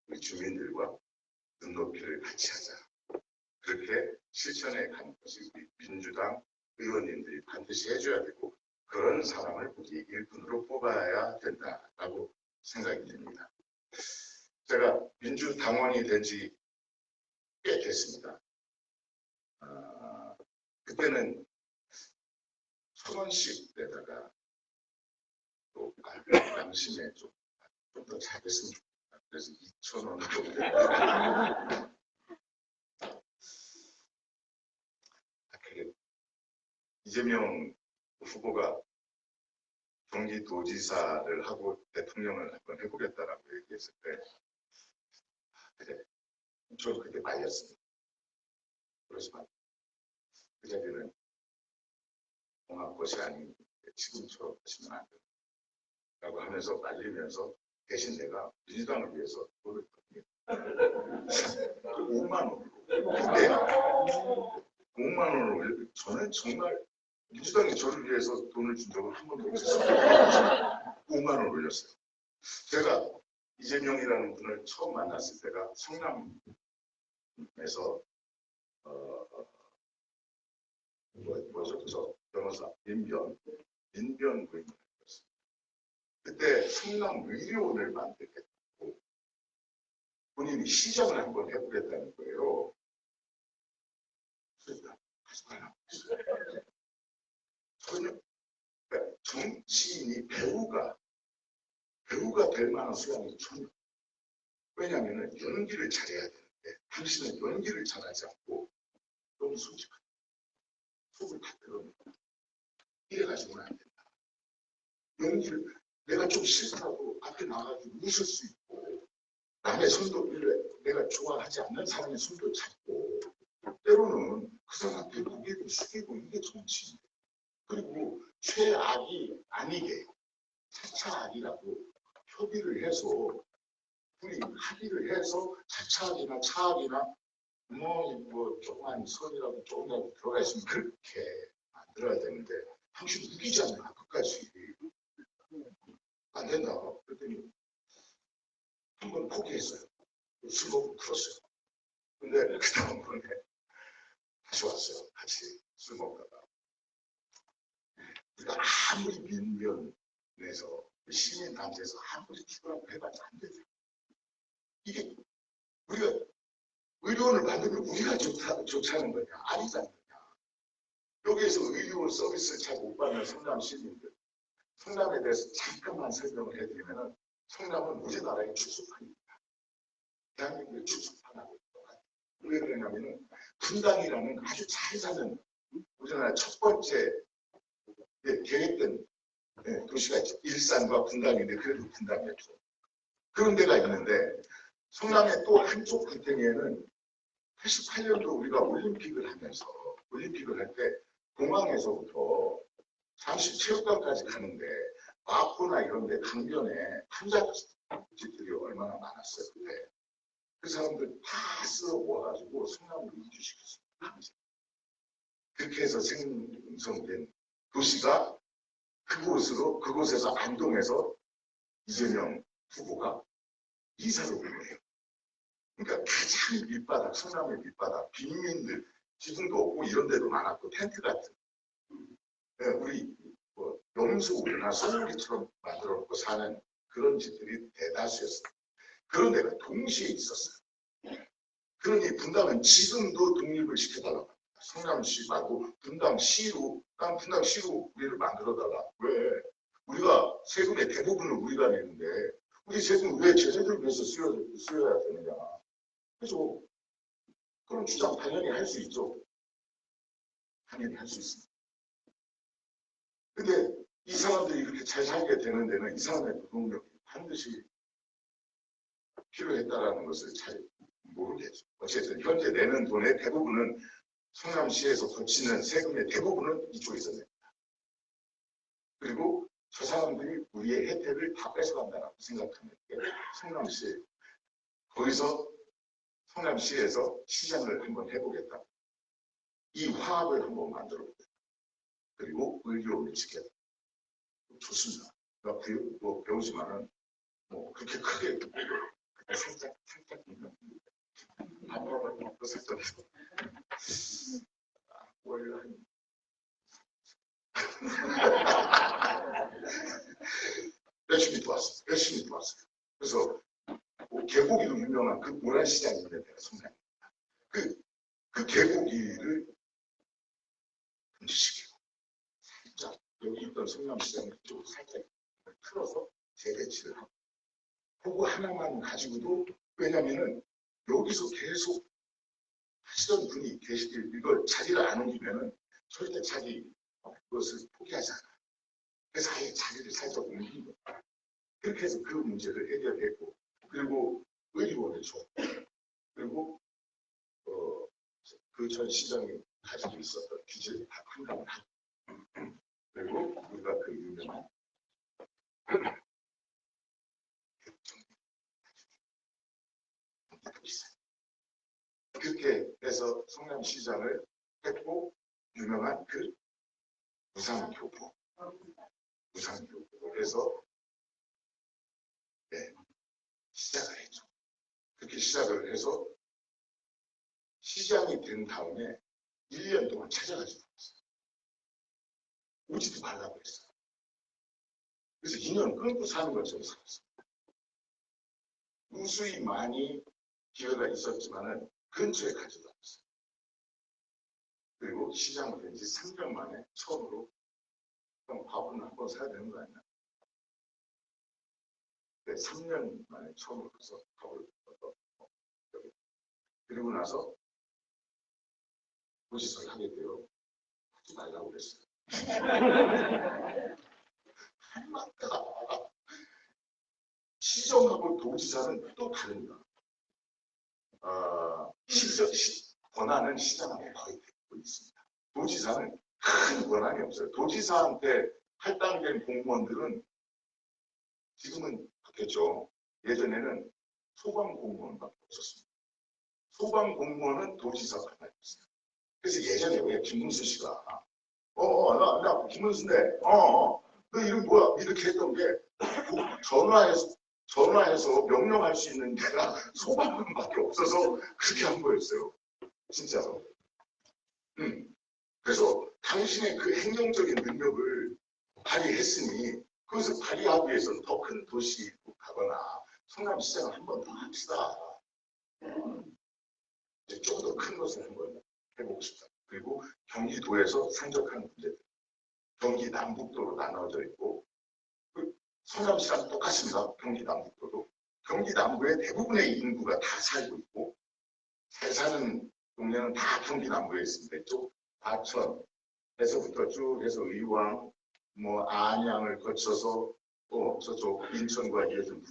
우리 주민들과 눈높이를 같이 하자. 그렇게 실천해 가는 것이 우리 민주당 의원님들이 반드시 해줘야 되고 그런 사람을 우리 일꾼으로 뽑아야 된다라고 생각이 듭니다. 제가 민주당원이 된 지 꽤 됐습니다. 그때는 1,000원씩 내다가 또 양심에 좀 더 잘했으면 좋겠다. 그래서 2,000원을 이재명 후보가 경기도지사를 하고 대통령을 한번 해보겠다라고 얘기했을 때 그래, 저도 그때 말렸습니다. 그렇지만 그 자리는 공학 것이 아닌 지금처럼 하시면 안 된다 라고 하면서 말리면서 대신 내가 민주당을 위해서 돈을 5만 원으로 그때 5만 원을 올려 저는 정말 민주당이 저를 위해서 돈을 준 적은 한 번도 없었어요. 5만 원을 올렸어요. 제가 이재명이라는 분을 처음 만났을 때가 성남에서 뭐죠? 저 변호사 민변 부임을 했습니다. 그때 성남의료원을 만들겠다고 본인이 시정을 한번 해보겠다는 거예요. 그러니까 하지 말라고 했어요. 전혀 정치인이 배우가 배우가 될 만한 수량이 전혀. 왜냐하면 연기를 잘해야 되는데 당신은 연기를 잘하지 않고 너무 솔직하다. 속을 다 드러낸다. 이래가지고는 안 된다. 연기를 내가 좀 싫다고 앞에 나가서 웃을 수 있고 남의 손도를 내가 좋아하지 않는 사람의 손도 잡고 때로는 그 사람한테 고개를 숙이고 이게 정치인데 그리고 최악이 아니게 차차 악이라고 협의를 해서 우리 합의를 해서 차차악이나 차악이나 뭐 조그만 선이라도 조금이라도 들어가 있으면 그렇게 만들어야 되는데 당신 웃기잖아 끝까지 안 된다 그랬더니 한번 포기했어요. 술 먹고 풀었어요. 근데 그 다음번에 다시 왔어요. 같이 술 먹다가 우리가 아무리 민변에서 시민단체에서 아무리 기부라고 해봤자 안 되죠. 이게 우리가 의료원을 만들면 우리가 좋다는 거냐 아니지 않느냐. 여기에서 의료원 서비스를 잘 못 받는 성남 시민들 성남에 대해서 잠깐만 설명을 해드리면 성남은 우리나라의 주소판입니다. 대한민국의 주소판하고 왜 그러냐면 분당이라는 아주 잘 사는 우리나라 첫 번째 계획된 도시가 있죠. 일산과 분당인데 그래도 분당이었죠. 그런 데가 있는데 성남의 또 한쪽 끝에는 88년도 우리가 올림픽을 할 때 공항에서부터 잠시 체육관까지 가는데 마포나 이런 데 강변에 탐자집들이 얼마나 많았어요. 그때. 그 사람들 다 쓸어 모아가지고 성남으로 이주시켰습니다. 그렇게 해서 생성된 도시가 그곳에서 안동에서 이재명 후보가 이사를 온 거예요. 그러니까 가장 밑바닥, 성남의 밑바닥, 빈민들, 지붕도 없고 이런 데도 많았고 텐트 같은 우리 염소나 소고기처럼 만들어 놓고 사는 그런 집들이 대다수였어요. 그런 데가 동시에 있었어요. 그러니 분당은 지금도 독립을 시켜달라고 합니다. 성남시 말고 분당시로 우리를 만들어달라. 왜? 우리가 세금의 대부분을 우리가 내는데 우리 세금 왜 제재들을 위해서 쓰여야 되느냐. 그래서 그런 주장 당연히 할 수 있죠. 당연히 할 수 있습니다. 근데 이 사람들이 이렇게 잘 살게 되는 데는 이 사람의 노동력이 반드시 필요했다라는 것을 잘 모르겠죠. 어쨌든 현재 내는 돈의 대부분은 성남시에서 거치는 세금의 대부분은 이쪽에서 냅니다. 그리고 저 사람들이 우리의 혜택을 다 뺏어간다고 생각하는 게 성남시 거기서 성남시에서 시장을 한번 해보겠다. 이 화합을 한번 만들어 보겠다. 그리고 의료를 지켜야 된다. 좋습니다. 뭐 배우지만은 뭐 그렇게 크게 살짝 밥으로 먹고 살짝 원래 열심히 도왔어요. 그래서 뭐 개고기로 유명한 그 모란시장인데 내가 성남입니다. 그 개고기를 금지시키고 살짝 여기 있던 성남시장 쪽으로 살짝 틀어서 재배치를 하고 그거 하나만 가지고도 왜냐면은 여기서 계속 하시던 분이 계시길 이걸 자리를 안 옮기면은 절대 자기 그것을 포기하지 않아요. 그래서 아예 자리를 살짝 옮긴 거예요. 그렇게 해서 그 문제를 해결했고 그리고 의료원을 줘. 그리고 그 전 시장이 가지고 있었던 규제를 다 판단을 하고 그리고 우리가 그 유명한 그렇게 해서 성남시장을 했고 유명한 그 무상교포 그래서 시작을 했죠. 그렇게 시작을 해서 시장이 된 다음에 1년 동안 찾아가지고 있어요. 오지도 말라고 했어요. 그래서 2년 끊고 사는 것처럼 살았어요. 무수히 많이 기회가 있었지만은 근처에 가지도 않았어요. 그리고 시장을 된 지 3년 만에 처음으로 형 밥은 한번 사야 되는 거 아니야? 3년 만에 처음으로 가서 가보를 얻어. 그리고 나서 도지사를 하게 돼요. 하지 말라고 그랬어요. 한마디가 시정하고 도지사는 또 다릅니다. 권한은 시장한테 거의 되고 있습니다. 도지사는 큰 권한이 없어요. 도지사한테 할당된 공무원들은 지금은 바뀌었죠. 예전에는 소방 공무원밖에 없었습니다. 소방 공무원은 도지사가 하나 있어요. 그래서 예전에 왜 김문수 씨가 나 김문수인데 너 이름 뭐야? 이렇게 했던 게 전화해서 명령할 수 있는 데가 소방관밖에 없어서 그렇게 한 거였어요. 진짜로. 그래서 당신의 그 행정적인 능력을 발휘했으니 그것을 발휘하기 위해서는 더 큰 도시로 가거나 성남시장을 한 번 더 합시다. 조금 더 큰 것을 한번 해보고 싶다. 그리고 경기도에서 산적한 문제들. 경기 남북도로 나눠져 있고 성남시랑 똑같습니다. 경기 남북도도. 경기 남부의 대부분의 인구가 다 살고 있고 잘 사는 동네는 다 경기 남부에 있습니다. 이쪽 과천에서부터 쭉 해서 의왕, 안양을 거쳐서 또 저쪽 인천과 이어진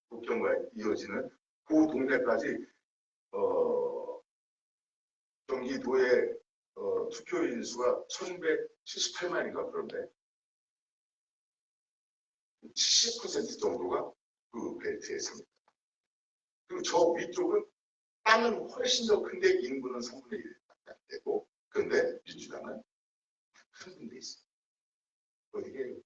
북경과 이어지는 그 동네까지 경기도의 투표인 수가 1178만인가 그런데 70% 정도가 그 벨트에 삽니다. 그리고 저 위쪽은 땅은 훨씬 더 큰데 인구는 3분의 1밖에 안 되고 그런데 민주당은 한 군데 있어요. 어디게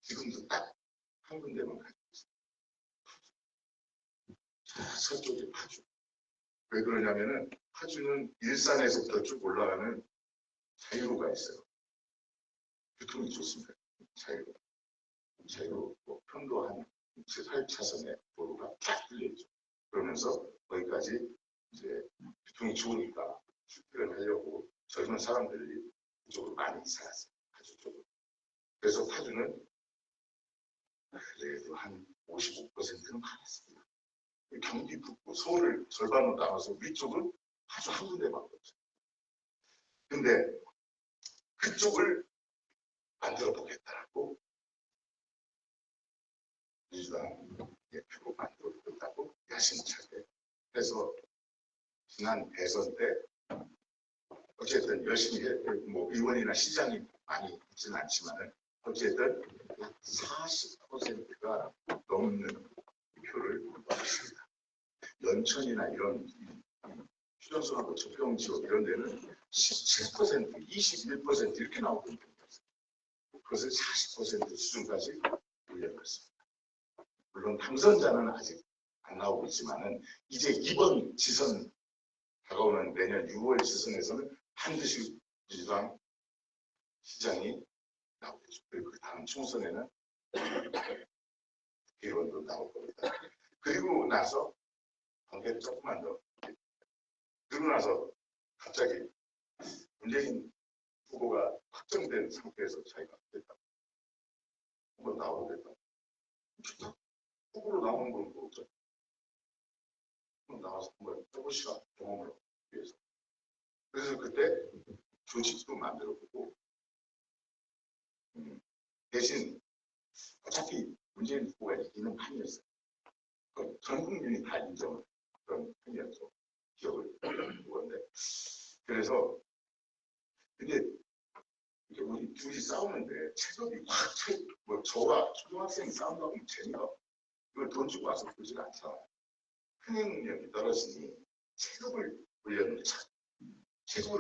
지금도 딱 한 군데만 가지고 있어요. 서쪽에 파주. 왜 그러냐면은 파주는 일산에서부터 쭉 올라가는 자유로가 있어요. 교통이 좋습니다. 자유로 편도 한 8차선의 도로가 쫙 뚫려있죠. 그러면서 거기까지 이제 교통이 좋으니까 출퇴근하려고 젊은 사람들이 그쪽으로 많이 이사갔어요. 파주 쪽으로. 그래서 파주는 그래도 한 55%는 많았습니다. 경기 북부, 서울을 절반으로 나눠서 위쪽은 아주 한 군데밖에 없어요. 근데 그쪽을 만들어 보겠다라고 민주당 대표로 만들어 보겠다고 야심차게 해서 지난 대선 때 어쨌든 열심히 의원이나 시장이 많이 있지는 않지만은 어쨌든 약 40%가 넘는 표를 얻었습니다. 연천이나 이런 휴전선하고 저평지역 이런 데는 17%, 21% 이렇게 나오거든요. 그것을 40% 수준까지 올려놨습니다. 물론 당선자는 아직 안 나오고 있지만은 이제 이번 지선 다가오는 내년 6월 지선에서는 반드시 민주당 시장이 나오겠죠. 그리고 그 다음 총선에는 의원도 나올 겁니다. 그리고 나서 관계를 조금만 더 그러고 나서 갑자기 문재인 후보가 확정된 상태에서 자기가 됐다. 한번 나오겠다. 좋다. 후보로 나오는 건 뭐죠? 한번 나와서 한번 해보시라. 경험을 얻기 위해서. 그래서 그때 조직도 만들어보고 대신 어차피 문재인 후보가 이기는 판이었어요. 전 국민이 다 인정을 그런 판이었죠. 기억을 보건데. 그래서 근데 이게 우리 둘이 싸우는데 체급이 확 저와 초등학생이 싸운다 보면 재미가 이걸 돈 주고 와서 보지가 않잖아요. 흥행 능력이 떨어지니 체급을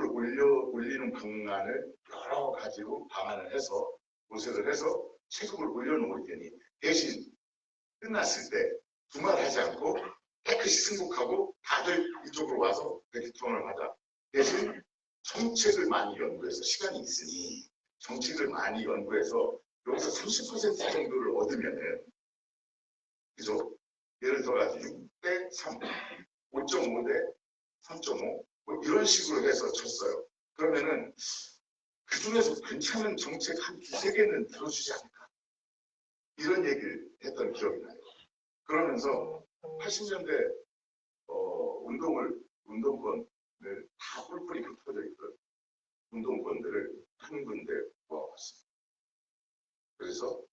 올리는 방안을 여러 가지로 방안을 해서 모색을 해서 체급을 올려놓을 테니 대신 끝났을 때 두말하지 않고 깨끗이 승복하고 다들 이쪽으로 와서 백기통을 하자. 대신 정책을 많이 연구해서 시간이 있으니 정책을 많이 연구해서 여기서 30% 정도를 얻으면은 그죠? 예를 들어가지고 6대 3, 5.5대 3.5 뭐 이런 식으로 해서 쳤어요. 그러면은 그 중에서 괜찮은 정책 한 두세 개는 들어주지 않을까? 이런 얘기를 했던 기억이 나요. 그러면서 80년대 운동권을 다 뿔뿔이 흩어져 있던 운동권들을 한 군데 모아봤습니다. 그래서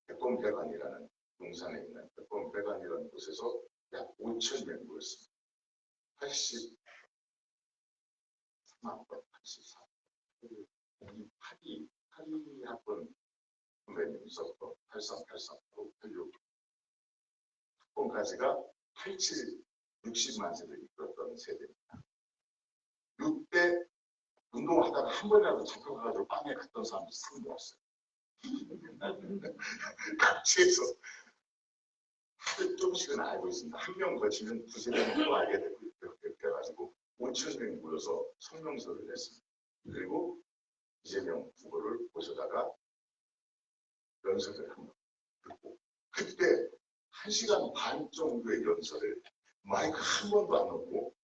백범백안이라는 용산에 있는 백범백안이라는 곳에서 약 5천 명이 모였습니다. 83만 번, 84. 이 82학번 선배님 있었고 83, 84, 86 학번까지가 87, 60만 세대를 이끌었던 세대입니다. 이때 운동하다가 한 번이라도 잡혀가지고 빵에 갔던 사람들이 상도 없어요. 각지에서 하루 조금씩은 알고 있습니다. 한 명 거치면 두세 명도 알게 되고 이렇게 돼가지고 5천 명이 모여서 성명서를 냈습니다. 그리고 이재명 후보를 모셔다가 연설을 한번 듣고 그때 1시간 반 정도의 연설을 마이크 한 번도 안 넣고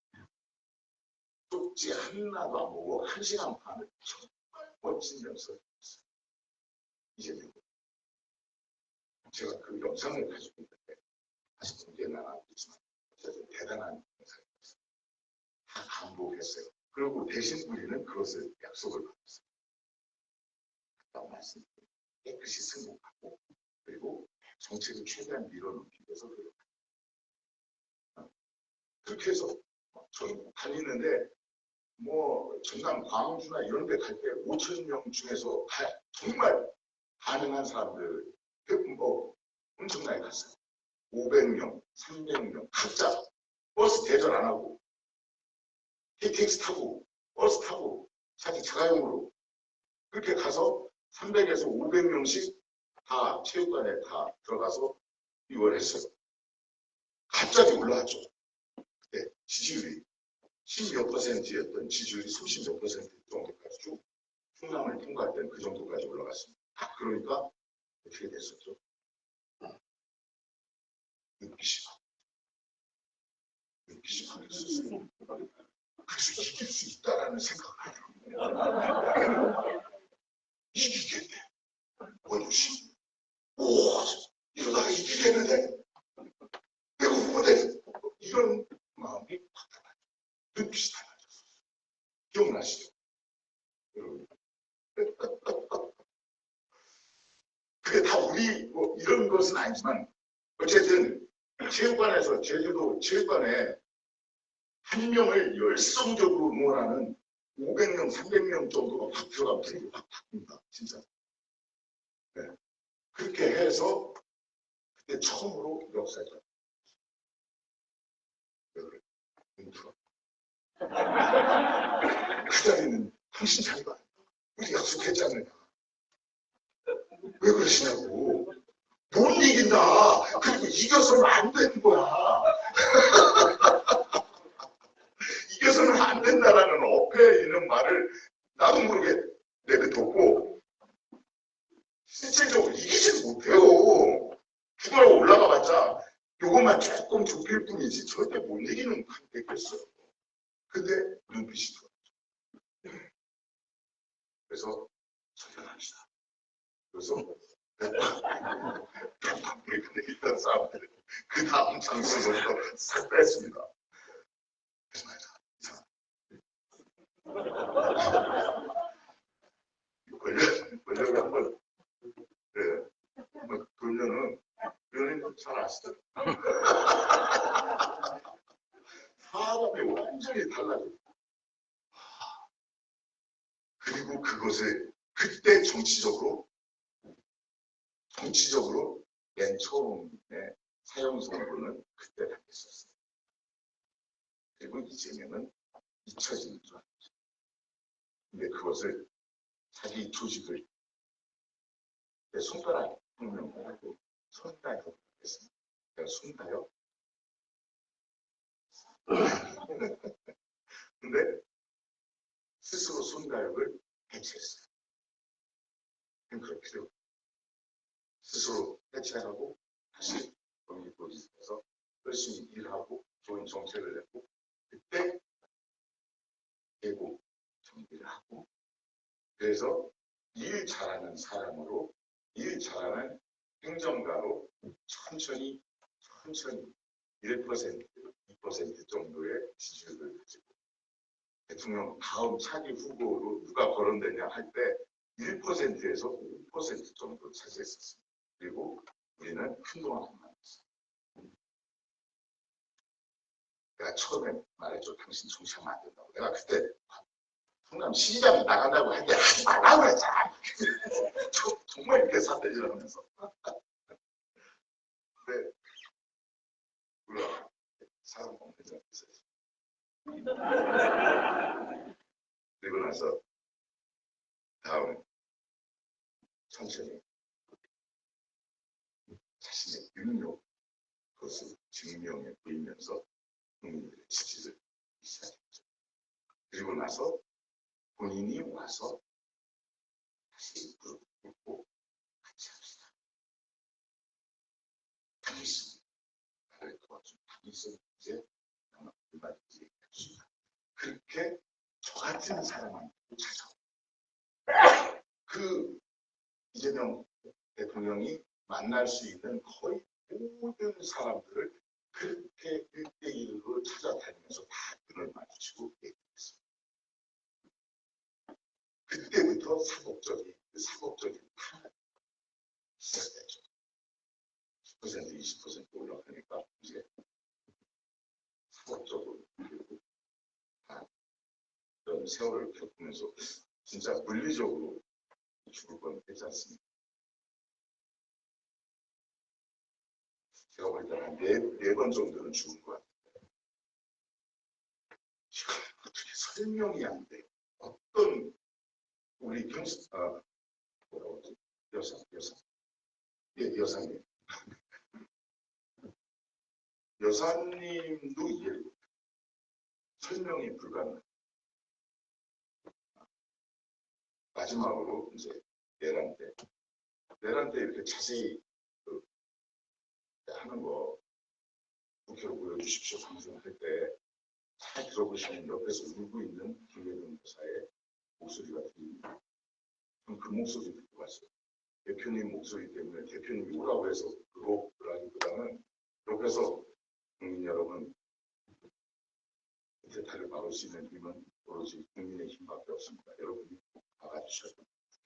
쪽지 하나도 안 보고 1시간 반을 정말 멋진 연설을 했어요. 이재명 후보. 제가 그 영상을 가지고 있는데 아직 공개는 안 하고 있지만 어쨌든 대단한 영상이었어요. 다 감복했어요. 그리고 대신 우리는 그것을 약속을 받았어요. 아까 말씀드린 깨끗이 승복하고 그리고 정책을 최대한 밀어넣기 위해서 그렇게 해서 저는 다니는데 뭐 전남 광주나 이런 데 갈 때 5천 명 중에서 정말 가능한 사람들 뭐 엄청나게 갔어요. 500명, 300명 각자 버스 대절 안 하고 KTX 타고 버스 타고 자기 자가용으로 그렇게 가서 300에서 500명씩 다 체육관에 다 들어가서 이월했어요. 갑자기 올라왔죠. 그때 지지율이 10몇 %였던 지지율이 30몇 % 정도까지 쭉 충남을 통과할 때는 그 정도까지 올라갔습니다. 그러니까 어떻게 됐었죠? 눈빛이 바뀌었어요. 그래서 이길 수 있다라는 생각을 하더라고요. 이기겠네. 원주시. 오, 이러다가 이기겠는데. 내가 후보대. 이런 마음이 확 달라요. 눈빛이 달라졌어요. 기억나시죠? 여러분. 그게 다 우리 뭐 이런 것은 아니지만 어쨌든 체육관에서 제주도 체육관에 한 명을 열성적으로 응원하는 500명, 300명 정도가 확 들어가면 분위기 확 바뀝니다. 진짜. 네. 그렇게 해서 그때 처음으로 역사에 인트로. 그 자리는 당신 자리가 아니다. 우리 약속했잖아요. 왜 그러시냐고. 못 이긴다. 그리고 이겨서는 안 되는 거야. 이겨서는 안 된다라는 어폐에 있는 말을 나도 모르게 내뱉었고 실질적으로 이기지는 못해요. 죽으라고 올라가 봤자 요것만 조금 좁힐 뿐이지 절대 못 이기는 관계겠어요. 근데 눈빛이 들어왔죠. 그래서 선전합시다. 그래서 우리 근데 일단 사람들이 그 다음 장소부터 싹 뺐습니다. 그래서 권력이 한번 돌면은 연예인 잘 아시더라고요. 사람이 완전히 달라져요. 그리고 그것을 그때 정치적으로 맨 처음에 사형선고는 그때 당했었어요. 그리고 이재명은 잊혀지는 줄 알았죠. 근데 그것을 자기 조직을 내 손가락 혁명을 하고 손가역 했습니다. 내가 손가역. 근데 스스로 손가역을 해체했어요. 그럴 필요. 스스로 해체하고 다시 거기 포지션에서 열심히 일하고 좋은 정책을 냈고 그때 대고 정비를 하고 그래서 일 잘하는 사람으로 일 잘하는 행정가로 천천히 1%, 2% 정도의 지지율을 가지고 대통령 다음 차기 후보로 누가 거론되냐 할 때 1%에서 5% 정도 차지했었습니다. 그리고 우리는 한동안 안 만났어요. 내가 처음에 말했죠. 당신 정치하면 안 된다고. 내가 그때 성남 시장이 나간다고 할 때 하지 말라고 했잖아. 정말 이렇게 사태질 하면서. 근데 우리가 사람 없는 적이 있어요. 그리고 나서 다음 천천히 자신의 능력 그것을 증명해 보이면서 국민들의 지지를 시작했죠. 그리고 나서 본인이 와서 다시 무릎 꿇고 같이 합시다. 당신 나를 도와준 당신 이제 나는 얼마든지 얘기할 수 있다. 그렇게 저 같은 사람한테 찾아오. 그 이재명 대통령이 만날 수 있는 거의 모든 사람들을 그렇게 1대1로 찾아다니면서 다 눈을 마주치고 얘기했습니다. 그때부터 사법적인 탄압이 시작됐죠. 10%, 20% 올라가니까 이제 사법적으로 그리고 다 이런 세월을 겪으면서 진짜 물리적으로 죽을 뻔했지 않습니까? 제가 볼 때는 한 네 번 정도는 죽은 것 같아요. 이걸 어떻게 설명이 안 돼. 어떤 우리 뭐라고 하지? 여사님. 여사님도 이해를 못해요. 설명이 불가능해요. 마지막으로 이제 내란 때 이렇게 자세히 하는 거 국회로 보여주십시오. 방송할 때 잘 들어보시면 옆에서 울고 있는 김혜경 여사의 목소리가 들립니다. 저는 그 목소리 듣고 왔어요. 대표님 목소리 때문에 대표님이 오라고 해서 그러기보다는 옆에서 국민 여러분 대타를 막을 수 있는 힘은 오로지 국민의 힘밖에 없습니다. 여러분이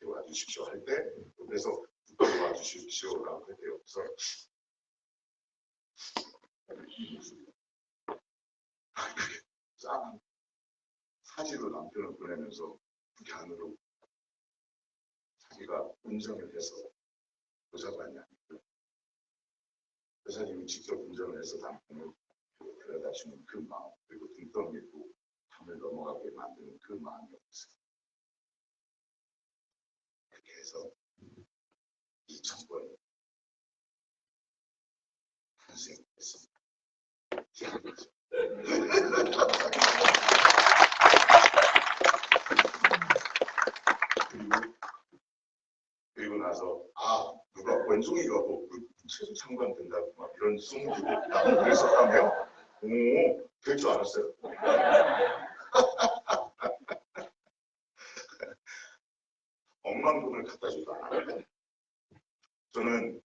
와주십시오 할 때 옆에서 와주십시오라고 할 때 옆에서 이 목소리가 짠한 사지로 남편을 보내면서 그렇게 안으로 자기가 운전을 해서 여자반이 아니고 여사님이 직접 운전을 해서 남편을 데려다주는 그 마음 그리고 등 떠밀고 밤을 넘어가게 만드는 그 마음이 없어요. 그렇게 해서 이 정권이 탄생했습니다. 그리고 나서 누가 원종이가 뭐 최소 장관 된다고 막 이런 소문도 나고 그랬었다며 될 줄 알았어요. 억만 돈을 갖다 줘도 안 하는데 저는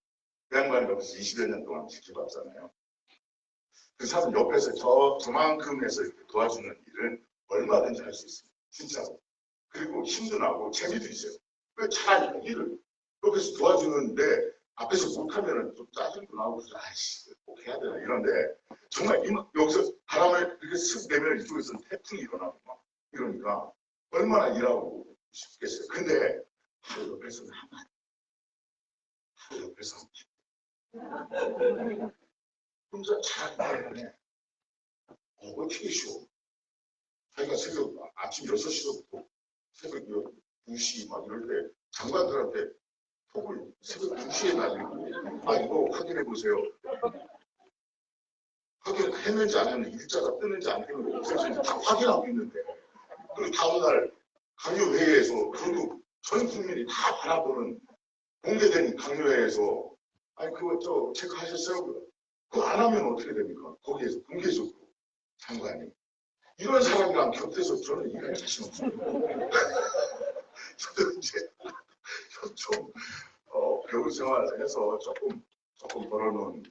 그 양반 옆에서 20여 년 동안 지켜봤잖아요. 그 사람 옆에서 저만큼 해서 도와주는 일은 얼마든지 할 수 있습니다. 진짜로. 그리고 힘도 나고 재미도 있어요. 왜 차라리 일을 옆에서 도와주는데 앞에서 못하면 좀 짜증도 나고 아이씨 꼭 해야 되나 이런데 정말 여기서 바람을 이렇게 쓱 내면 이쪽에서 태풍이 일어나고 막 이러니까 얼마나 일하고 싶겠어요. 근데 하루 옆에서는 하면 안 돼. 하루 옆에서 혼자 잘하는 해. 어떻게 쉬워. 자기가 새벽 아침 6시부터 새벽 2시 막 이럴 때 장관들한테 톡을 새벽 2시에 날리고 이거 확인해 보세요. 확인했는지 안 했는지 일자가 뜨는지 안 뜨는지 없어지는지 다 확인하고 있는데 그리고 다음날 강요회의에서 그것도 전 국민이 다 바라보는 공개된 강요회에서 그거 체크하셨어요? 그거 안 하면 어떻게 됩니까? 거기에서 공개적으로 장관이 이런 사람이랑 곁에서 저는 일할 자신 없어요. 저도 이제 좀 교육 생활을 해서 조금 벌어놓은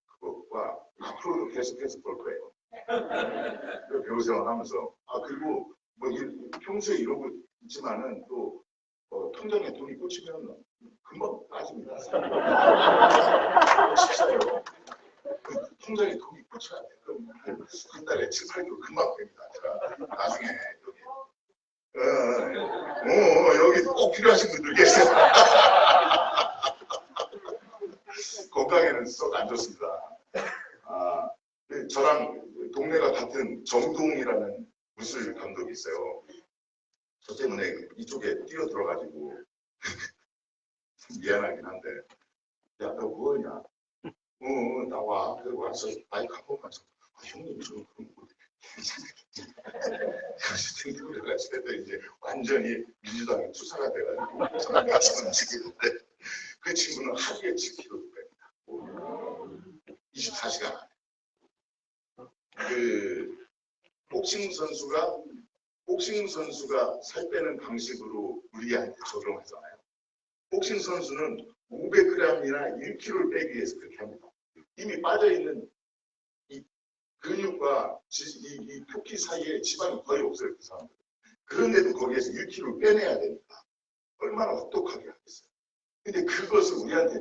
그것과 앞으로도 계속해서 벌 거예요. 배우 생활하면서 그리고 뭐 평소에 이러고 있지만은 또 통장에 돈이 꽂히면 금방 빠집니다. 진짜요. 그 통장에 돈이 꽂혀야 돼. 그럼 한 달에 7, 8kg 금방 됩니다. 제가 나중에 여기 꼭 필요하신 분들 계세요. 건강에는 썩 안 좋습니다. 저랑 동네가 같은 정동이라는 무술 감독이 있어요. 저 때문에 이쪽에 뛰어 들어가지고 미안하긴 한데, 야, 너 뭐하냐? 나와. 그리고 와서 마이크 한 번만 쳐. 형님, 저 그런 거 그래가지고 이제 완전히 민주당에 투사가 돼가지고 저랑 같이 움직이는데 그 친구는 하루에 7kg 뺍니다. 24시간 안에. 그 복싱 선수가 살 빼는 방식으로 우리한테 적용하잖아요. 복싱 선수는 500g이나 1kg를 빼기 위해서 그렇게 합니다. 이미 빠져있는 이 근육과 이 표피 사이에 지방이 거의 없어요, 그 사람들. 그런데도 거기에서 1kg를 빼내야 되니까 얼마나 혹독하게 하겠어요. 근데 그것을 우리한테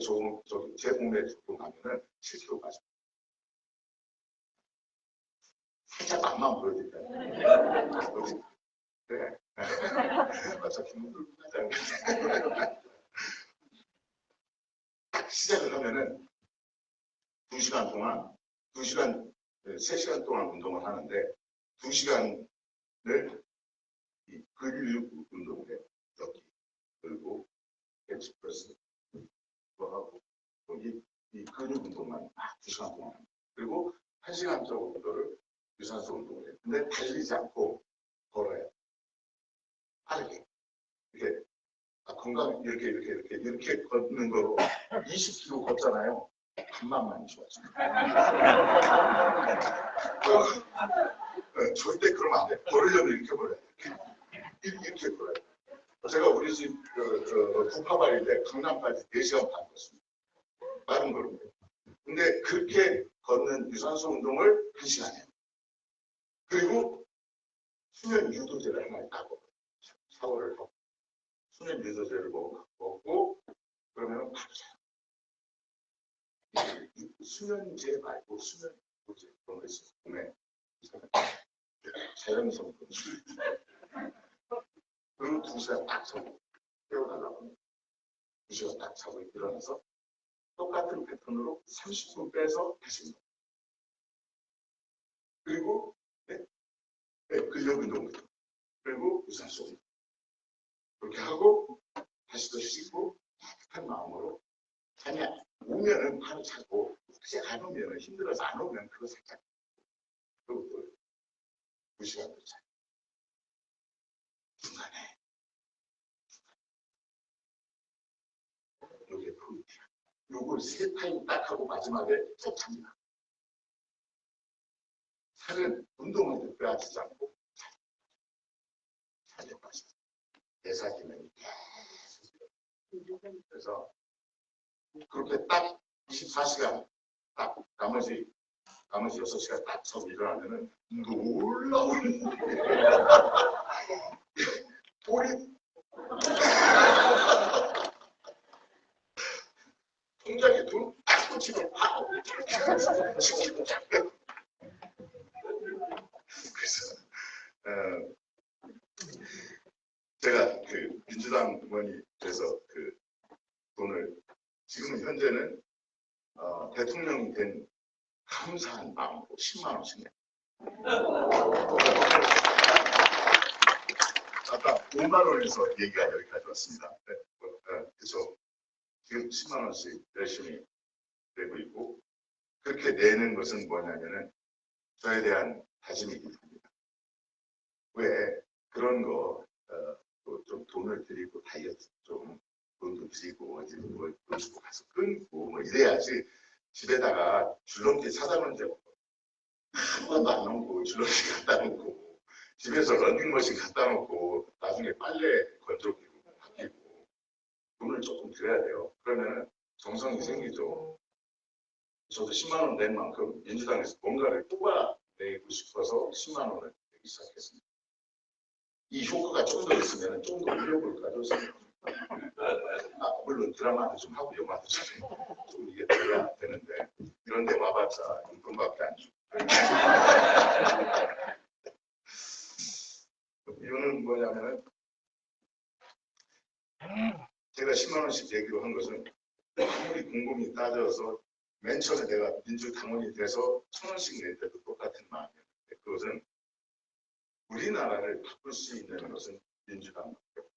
제 몸에 적용하면은 7kg 빠집니다. 살짝 맛만 보여드릴까요? 네. 어차피 힘들고 하잖아요. 시작을 하면은 2시간 동안, 3시간 동안 운동을 하는데 2시간을 이 근육 운동을 해요. 여기, 그리고 벤치프레스, 하고 이 근육 운동만 2시간 동안 합니다. 그리고 1시간 정도를 유산소 운동을 해요. 근데 달리지 않고 걸어요. 빠르게. 이렇게 건강 이렇게 걷는 거로 20km 걷잖아요. 간만만 좋아져. 절대 그러면 안 돼. 걸으려면 이렇게 걸어야 돼. 이렇게 걸어야 돼. 제가 우리 집 구파발인데 강남까지 4시간 반 걷습니다. 빠른 걸음으로. 근데 그렇게 걷는 유산소 운동을 1시간 해요. 그리고 수면 유도제를 하나 따고 샤워를 하고 수면 유도제를 먹고 그러면 바로 자요. 수면제 말고 수면 유도제 그런 거 있어요. 몸에 자연성 그리고 2시간 딱 자고 깨워달라고 2시간 딱 자고 일어나서 똑같은 패턴으로 30분 빼서 다시 운동. 그리고 근력 운동부터. 그리고 유산소 운동. 그렇게 하고 다시 또 씻고 따뜻한 마음으로 잠이 오면은 바로 자고 혹시 안 오면은 힘들어서 안 오면 그거 살짝 그리고 또 2시간 또 자요. 중간에 요게 포인트야. 요걸 3타임 딱 하고 마지막에 쏙 잡니다. 살은 운동할 때 빼앗지 않고 살에 빠져. 대사 기능이 계속. 그래서 그렇게 딱 24시간 딱 나머지 6시간 딱 자고 일어나면은 놀라운 볼이 통장에 돈 딱 꽂히면 바로 치키고 잡혀. 그래서 제가 그 민주당 의원이 돼서 그 돈을 지금은 현재는 대통령이 된 감사한 마음으로 10만 원씩 내요. 아까 5만 원에서 얘기가 여기까지 왔습니다. 네, 그래서 지금 10만 원씩 열심히 내고 있고 그렇게 내는 것은 뭐냐면은 저에 대한 다짐이기 때문입니다. 왜 그런 거 좀 돈을 드리고 다이어트 좀 돈도 드리고 돈 주고 가서 끊고 뭐 이래야지 집에다가 줄넘기 사다 놓은 적 한 번도 안 놓고 줄넘기 갖다 놓고 집에서 런닝머신 갖다 놓고 나중에 빨래 건조기로 바뀌고 돈을 조금 드려야 돼요. 그러면은 정성이 생기죠. 저도 10만 원 낸 만큼 민주당에서 뭔가를 뽑아내고 싶어서 10만 원을 내기 시작했습니다. 이 효과가 좀 더 있으면 좀 더 올려볼까도 생각합니다. 물론 드라마도 좀 하고 영화도 좀 이게 돼야 되는데 이런 데 와봤자 용돈밖에 안 주고 이거는 뭐냐면은 제가 10만 원씩 내기로 한 것은 아무리 곰곰이 따져서 맨 처음에 내가 민주당원이 돼서 1,000원씩 낼 때도 똑같은 마음이었는데 그것은 우리나라를 바꿀 수 있는 것은 민주당밖에 없다.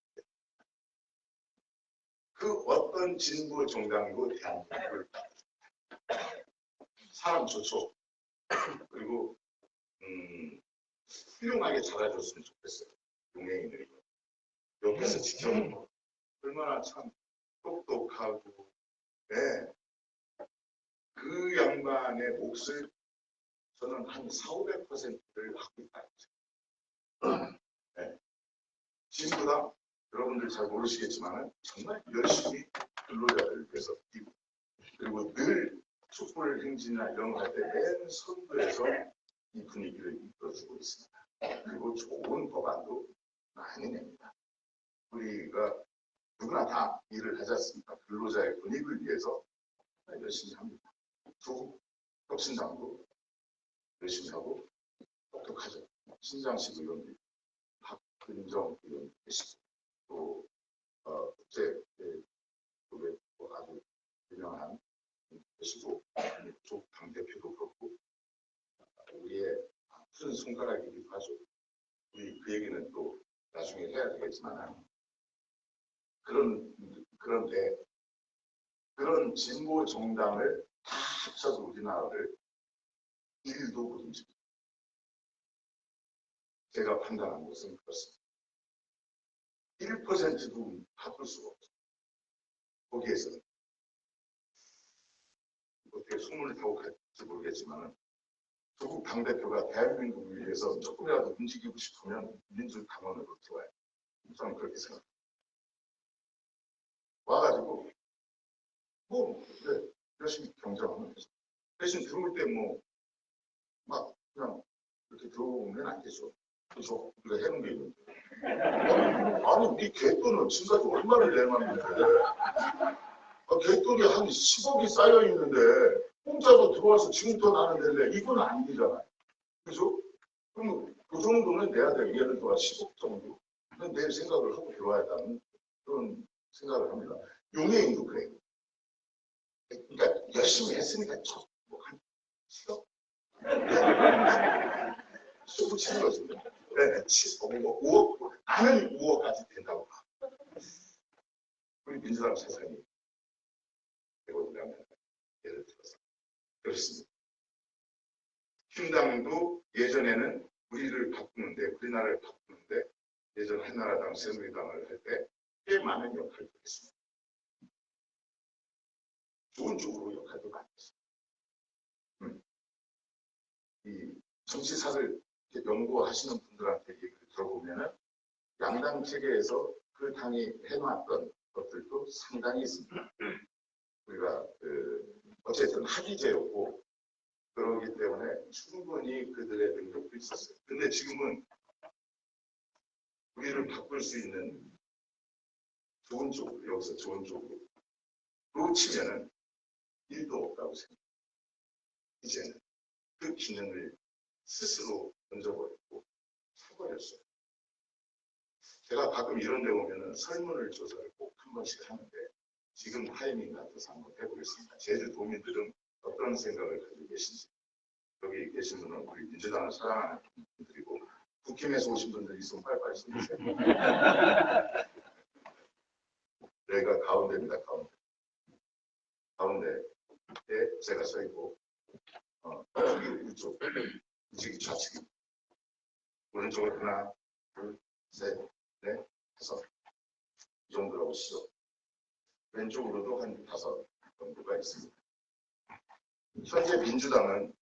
그 어떤 진보 정당이고 대한민국을 사람 좋죠. 그리고 훌륭하게 자라줬으면 좋겠어요. 용해인을 옆에서 지켜보고 얼마나 참 똑똑하고 네. 그 양반의 몫을 저는 한 4,500%를 갖고 있다고 생각합니다. 네. 지금보다 여러분들 잘 모르시겠지만 정말 열심히 근로자들을 위해서 뛰고 그리고 늘 촛불 행진이나 이런 거 할 때 맨 선두에서 이 분위기를 이끌어주고 있습니다. 그리고 좋은 법안도 많이 냅니다. 우리가 누구나 다 일을 하지 않습니까? 근로자의 권익을 위해서 열심히 합니다. 두 혁신당도 열심히 하고 똑똑하죠. 신장식 의원도 박근정 의원 계시고 또 국제 쪽에 아주 유명한 계시고 쪽 당대표도 그렇고 우리의 큰 손가락이기도 하죠. 우리 그 얘기는 또 나중에 해야 되겠지만 그런데 그런 진보 정당을 다 합쳐서 우리나라를 1도 못 움직입니다. 제가 판단한 것은 그렇습니다. 1%도 바꿀 수가 없어요. 거기에서는 어떻게 소문을 타고 갈지 모르겠지만 조국 당대표가 대한민국을 위해서 조금이라도 움직이고 싶으면 민주당원으로 들어와요. 저는 그렇게 생각합니다. 와가지고 그래, 열심히 경쟁하면 되죠. 대신 들어올 때 막 그냥 이렇게 들어오면 안 되죠. 그죠? 우리가 해놓은 게 있는데. 아니, 우리 갯돈을 지금까지 얼마를 내놨는데. 갯돈이 한 10억이 쌓여 있는데, 공짜로 들어와서 지금부터 나는 낼래. 이건 아니잖아요. 그죠? 그럼 그 정도는 내야 돼요. 예를 들어 10억 정도. 낼 생각을 하고 들어와야 되는 그런 생각을 합니다. 용해인도 그래요. 그러니까 열심히 했으니까 한 10억? 쏘고 치는 거죠. 네, 5억? 나는 5억까지 된다고 봐. 우리 민주당 세상이 되거든요. 예를 들어서. 그렇습니다. 신당도 예전에는 우리나라를 바꾸는데 예전 한나라당, 새누리당을 할 때 꽤 많은 역할을 했습니다. 좋은 쪽으로 역할도 많이 했습니다. 이 정치사를 연구하시는 분들한테 얘기를 들어보면 양당 체계에서 그 당이 해놨던 것들도 상당히 있습니다. 우리가 어쨌든 합의제였고 그러기 때문에 충분히 그들의 능력도 있었어요. 근데 지금은 우리를 바꿀 수 있는 좋은 쪽으로 여기서 좋은 쪽으로 치면은 일도 없다고 생각합니다. 이제는 그 기능을 스스로 던져버렸고 사버렸어요. 제가 가끔 이런 데 오면은 설문을 조사를 꼭 한 번씩 하는데 지금 타이밍 같아서 한번 해보겠습니다. 제주도민들은 어떤 생각을 가지고 계신지. 여기 계신 분은 우리 민주당을 사랑하는 분들이고 국힘에서 오신 분들 있으면 빨리빨리 손드세요. 여기가 가운데입니다. 가운데에 제가 서 있고 이쪽 우측이 좌측이 오른쪽으로 하나 둘 셋 넷 다섯 이 정도라고 치죠. 왼쪽으로도 한 5 정도가 있습니다. 현재 민주당은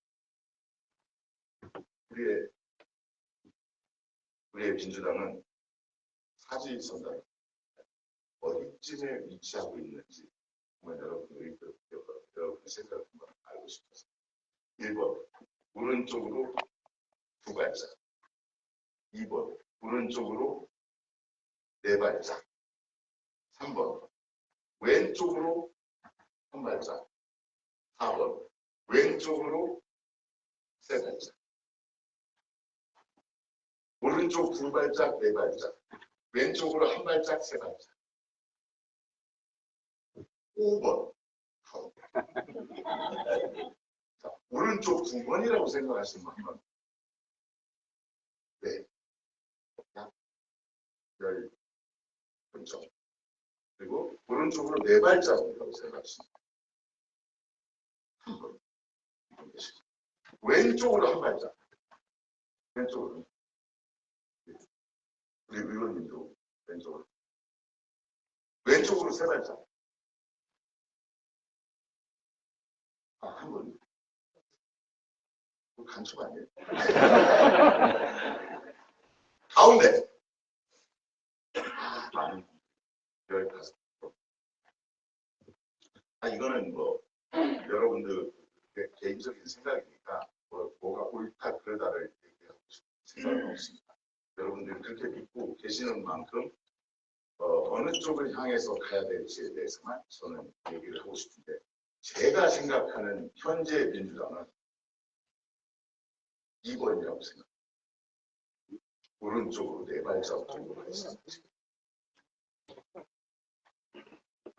우리의 민주당은 사지선다. 어디쯤에 위치하고 있는지 한번 여러분들이 여러분의 생각을 한번 알고 싶어서 1번 오른쪽으로 2발짝 2번 오른쪽으로 4발짝 3번 왼쪽으로 1발짝 4번 왼쪽으로 3발짝 오른쪽 2발짝 4발짝 왼쪽으로 1발짝 3발짝 5번 자, 오른쪽 2번이라고 생각하시면 한번 네. 약 10분정 그리고 오른쪽으로 4발짝이라고 생각하시면 한번 왼쪽으로 1발짝 왼쪽으로 우리 의원님도 왼쪽으로 3발짝 한 번 간첩 아니에요? 가운데 15번 이거는 뭐 여러분들 개인적인 생각이니까 뭐가 옳다 그러다를 얘기하고 싶은 생각은 없습니다. 여러분들이 그렇게 믿고 계시는 만큼 어느 쪽을 향해서 가야 될지에 대해서만 저는 얘기를 하고 싶은데 제가 생각하는 현재 민주당은 2번이라고 생각합니다. 오른쪽으로 4발자국 정도가 있습니다.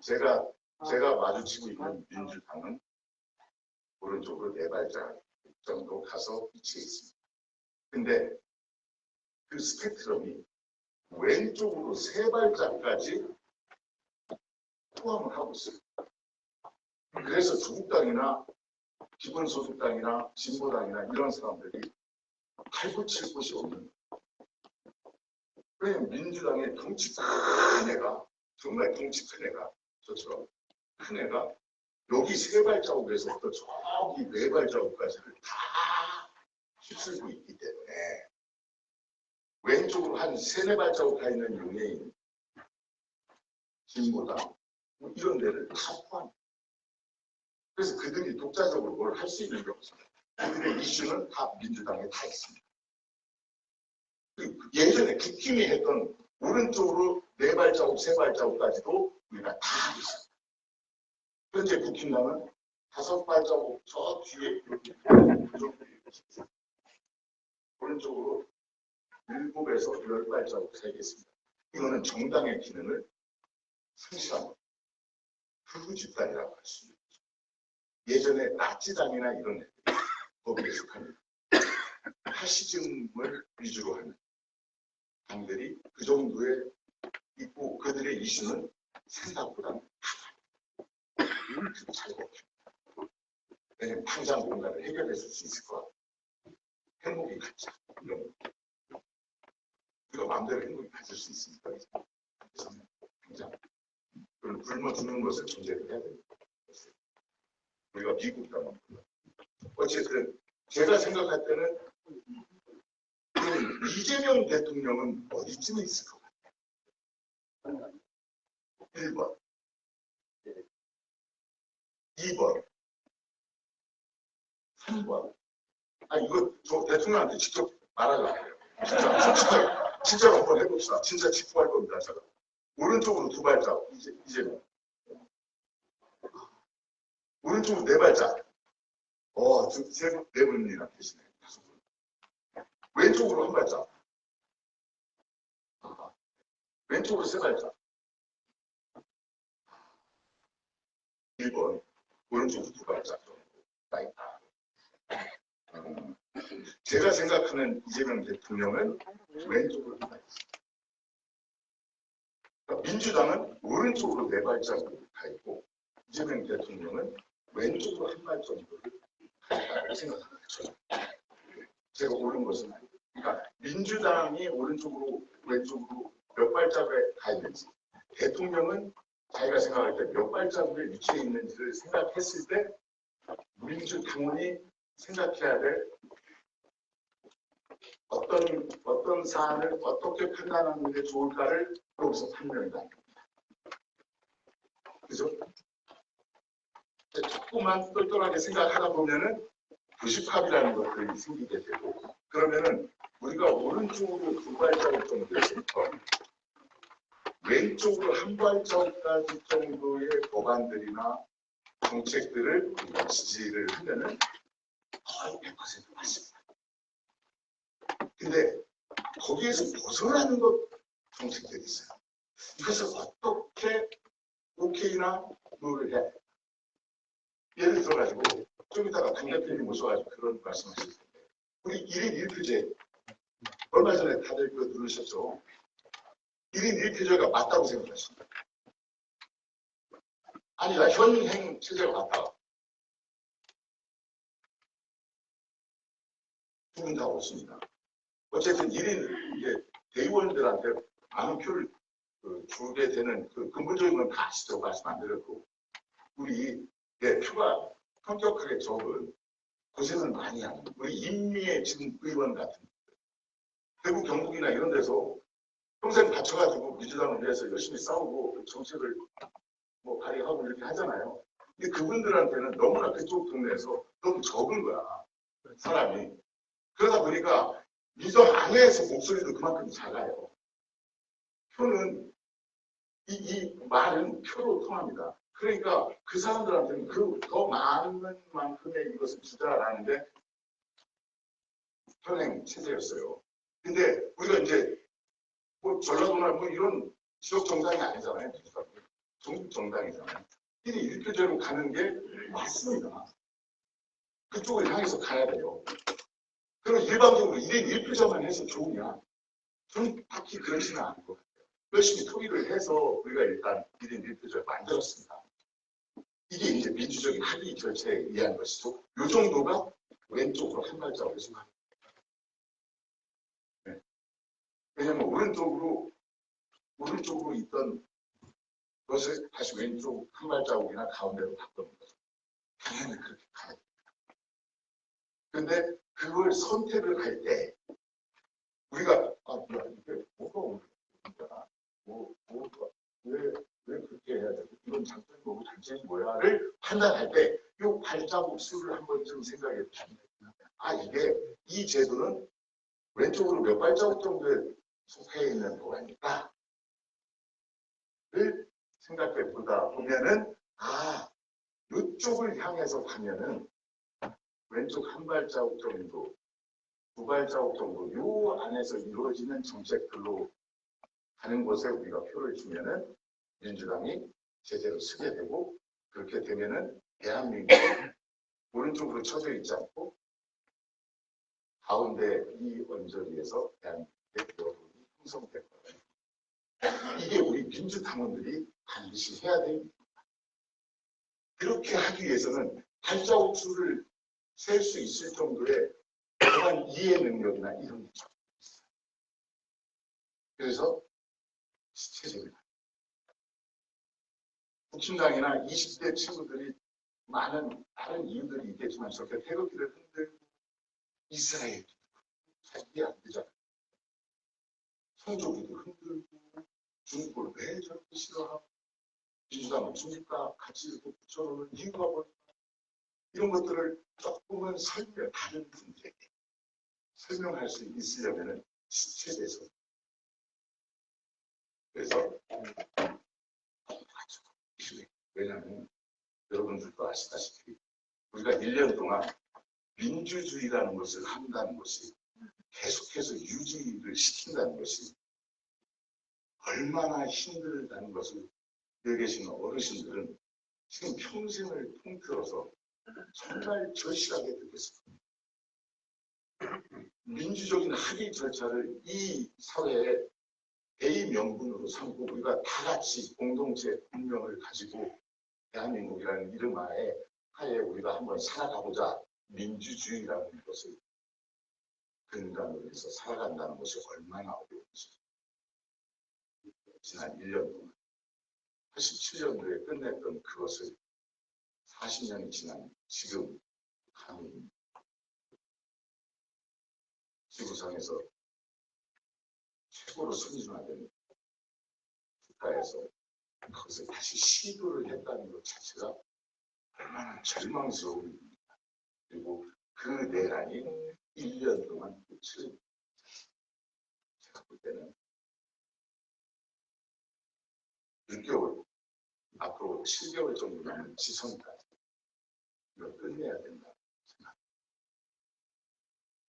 제가 마주치고 있는 민주당은 오른쪽으로 4발자국 정도 가서 위치해 있습니다. 근데 그 스펙트럼이 왼쪽으로 3발짝까지 포함을 하고 있어요. 그래서 조국당이나 기본소득당이나 진보당이나 이런 사람들이 발붙일 곳이 없는 거예요. 왜냐면 민주당의 덩치 큰 애가 정말 덩치 큰 애가 저처럼 큰 애가 여기 3발자국에서부터 저기 4발자국까지를 다 휩쓸고 있기 때문에 왼쪽으로 한 3-4발자국 가 있는 용해인 진보당 뭐 이런 데를 다 포함합니다. 그래서 그들이 독자적으로 뭘 할 수 있는 게 없습니다. 그들의 이슈는 다 민주당에 다 있습니다. 예전에 국힘이 했던 오른쪽으로 4발자국, 3발자국까지도 우리가 다 하고 있습니다. 현재 국힘당은 5발자국 저 뒤에 오른쪽으로 7에서 10발자국 세겠습니다. 이거는 정당의 기능을 상실한 흑우 집단이라고 할 수 있습니다. 예전에 나치당이나 이런 애들이 거기에 속합니다. 파시즘을 위주로 하는 당들이 그 정도에 있고 그들의 이슈는 생각보다는 잘 먹힙니다. 왜냐하면 당장 뭔가를 해결해 줄 수 있을 것 같고 행복이 갖자 이런 거. 우리가 마음대로 행복이 가질 수 있습니까? 그래서 당장 그걸 굶어 죽는 것을 존재를 해야 됩니다. 우리가 미국 당은 어쨌든 제가 생각할 때는 이재명 대통령은 어디쯤에 있을 것 같아요? 1번 2번 3번 이거 저 대통령한테 직접 말하려고 해요. 진짜 한번 해봅시다. 진짜 짚고 할 겁니다. 제가 오른쪽으로 2발자국 이재명 오른쪽으로 4발자국 네 분이나 계시네. 5분. 왼쪽으로 1발자국 왼쪽으로 3발자국 1번 오른쪽으로 2발자국 정도 있다. 제가 생각하는 이재명 대통령은 왼쪽으로 가 있습니다. 그러니까 민주당은 오른쪽으로 4발자국 가 있고 이재명 대통령은 왼쪽으로 1발 정도를 가 있다고 생각합니다. 제가 옳은 것은 아니고 그러니까 민주당이 오른쪽으로 왼쪽으로 몇 발자국에 가 있는지 대통령은 자기가 생각할 때 몇 발자국에 위치해 있는지를 생각했을 때 민주당원이 생각해야 될 어떤 사안을 어떻게 판단하는 게 좋을까를 여기서 판명이 납니다. 그죠? 조금만 똘똘하게 생각하다 보면은 교집합이라는 것들이 생기게 되고 그러면은 우리가 오른쪽으로 두 발자국 정도에서부터 왼쪽으로 한 발자국까지 정도의 법안들이나 정책들을 우리가 지지를 하면은 거의 100% 맞습니다. 근데 거기에서 벗어나는 것 정책들이 있어요. 이것을 어떻게 오케이나 노를 해? 예를 들어가지고 좀 이따가 강 대표님 모셔가지고 그런 말씀하실 텐데 우리 1인 1표제 얼마 전에 다들 그 누르셨죠? 1인 1표제가 맞다고 생각하십니다. 아니다. 현행 체제가 맞다. 두 분 다 없습니다. 어쨌든 1인 이제 대의원들한테 많은 표를 주게 되는 그 근본적인 건 다 아시죠? 말씀 안 드렸고 우리 표가 성격하게 적은 고생을 많이 하는 우리 인미의 지금 의원 같은 대구 경북이나 이런 데서 평생 바쳐가지고 민주당을 위해서 열심히 싸우고 정책을 뭐 발의하고 이렇게 하잖아요. 근데 그분들한테는 너무나 그쪽 동네에서 너무 적은 거야 사람이. 그러다 보니까 민주당 안에서 목소리도 그만큼 작아요. 표는 이 말은 표로 통합니다. 그러니까 그 사람들한테는 그 더 많은 만큼의 이것을 주자라는 게 현행 체제였어요. 근데 우리가 이제 뭐 전라도나 뭐 이런 지역 정당이 아니잖아요. 전국 정당이잖아요. 1인 1표제로 가는 게 맞습니다. 그쪽을 향해서 가야 돼요. 그럼 일반적으로 1인 1표제만 해서 좋으냐? 저는 딱히 그렇지는 않은 것 같아요. 열심히 토의를 해서 우리가 일단 1인 1표제를 만들었습니다. 이게 이제 민주적인 합의 절차에 의한 것이죠. 이 정도가 왼쪽으로 한 발자국을 생각합니다. 네. 왜냐하면 오른쪽으로 있던 것을 다시 왼쪽 한 발자국이나 가운데로 바꾸는 거죠. 당연히 그렇게 가야 됩니다. 그런데 그걸 선택을 할 때 우리가 이게 뭐가 오는 거야? 왜 그렇게 해야 되고 이건 장점이 뭐고 단점이 뭐야를 판단할 때 이 발자국 수를 한번 좀 생각해 보시면 이게 이 제도는 왼쪽으로 몇 발자국 정도에 속해 있는 거니까 를 생각해 보다 보면은 이쪽을 향해서 가면은 왼쪽 한 발자국 정도, 두 발자국 정도 요 안에서 이루어지는 정책들로 가는 곳에 우리가 표를 주면은 민주당이 제대로 쓰게 되고 그렇게 되면은 대한민국이 오른쪽으로 쳐져 있지 않고 가운데 이 언저리에서 대한민국의 여론이 형성될 거예요. 이게 우리 민주당원들이 반드시 해야 됩니다. 그렇게 하기 위해서는 발자국 수를 셀 수 있을 정도의 그런 이해 능력이나 이런 게 있어요. 그래서 체제입니다. 국힘당이나 20대 친구들이 많은 다른 이유들이 있겠지만 저렇게 태극기를 흔들고 이스라엘 이해 안 되잖아요. 성조기도 흔들고 중국을 왜 저렇게 싫어하고 민주당은 중국과 같이 이렇게 붙여놓는 이유가 뭘까? 이런 것들을 조금은 다른 분들에게 설명할 수 있으려면 체제에서 그래서 왜냐하면 여러분들도 아시다시피 우리가 1년 동안 민주주의라는 것을 한다는 것이 계속해서 유지를 시킨다는 것이 얼마나 힘들다는 것을 여기 계시는 어르신들은 지금 평생을 통틀어서 정말 절실하게 느꼈습니다. 민주적인 합의 절차를 이 사회의 대의명분으로 삼고 우리가 다 같이 공동체 운명을 가지고 대한민국이라는 이름 하에 우리가 한번 살아가보자. 민주주의라는 것을 근간으로 해서 살아간다는 것이 얼마나 어려운지 지난 1년 동안 87년도에 끝냈던 그것을 40년이 지난 지금 감히 지구상에서 최고로 선진화된 국가에서 그것을 다시 시도를 했다는 것 자체가 얼마나 절망스러운 일입니까? 그리고 그 내란이 1년 동안 끝을 제가 볼 때는 6개월, 앞으로 7개월 정도 남은 지선까지 이걸 끝내야 된다 생각합니다.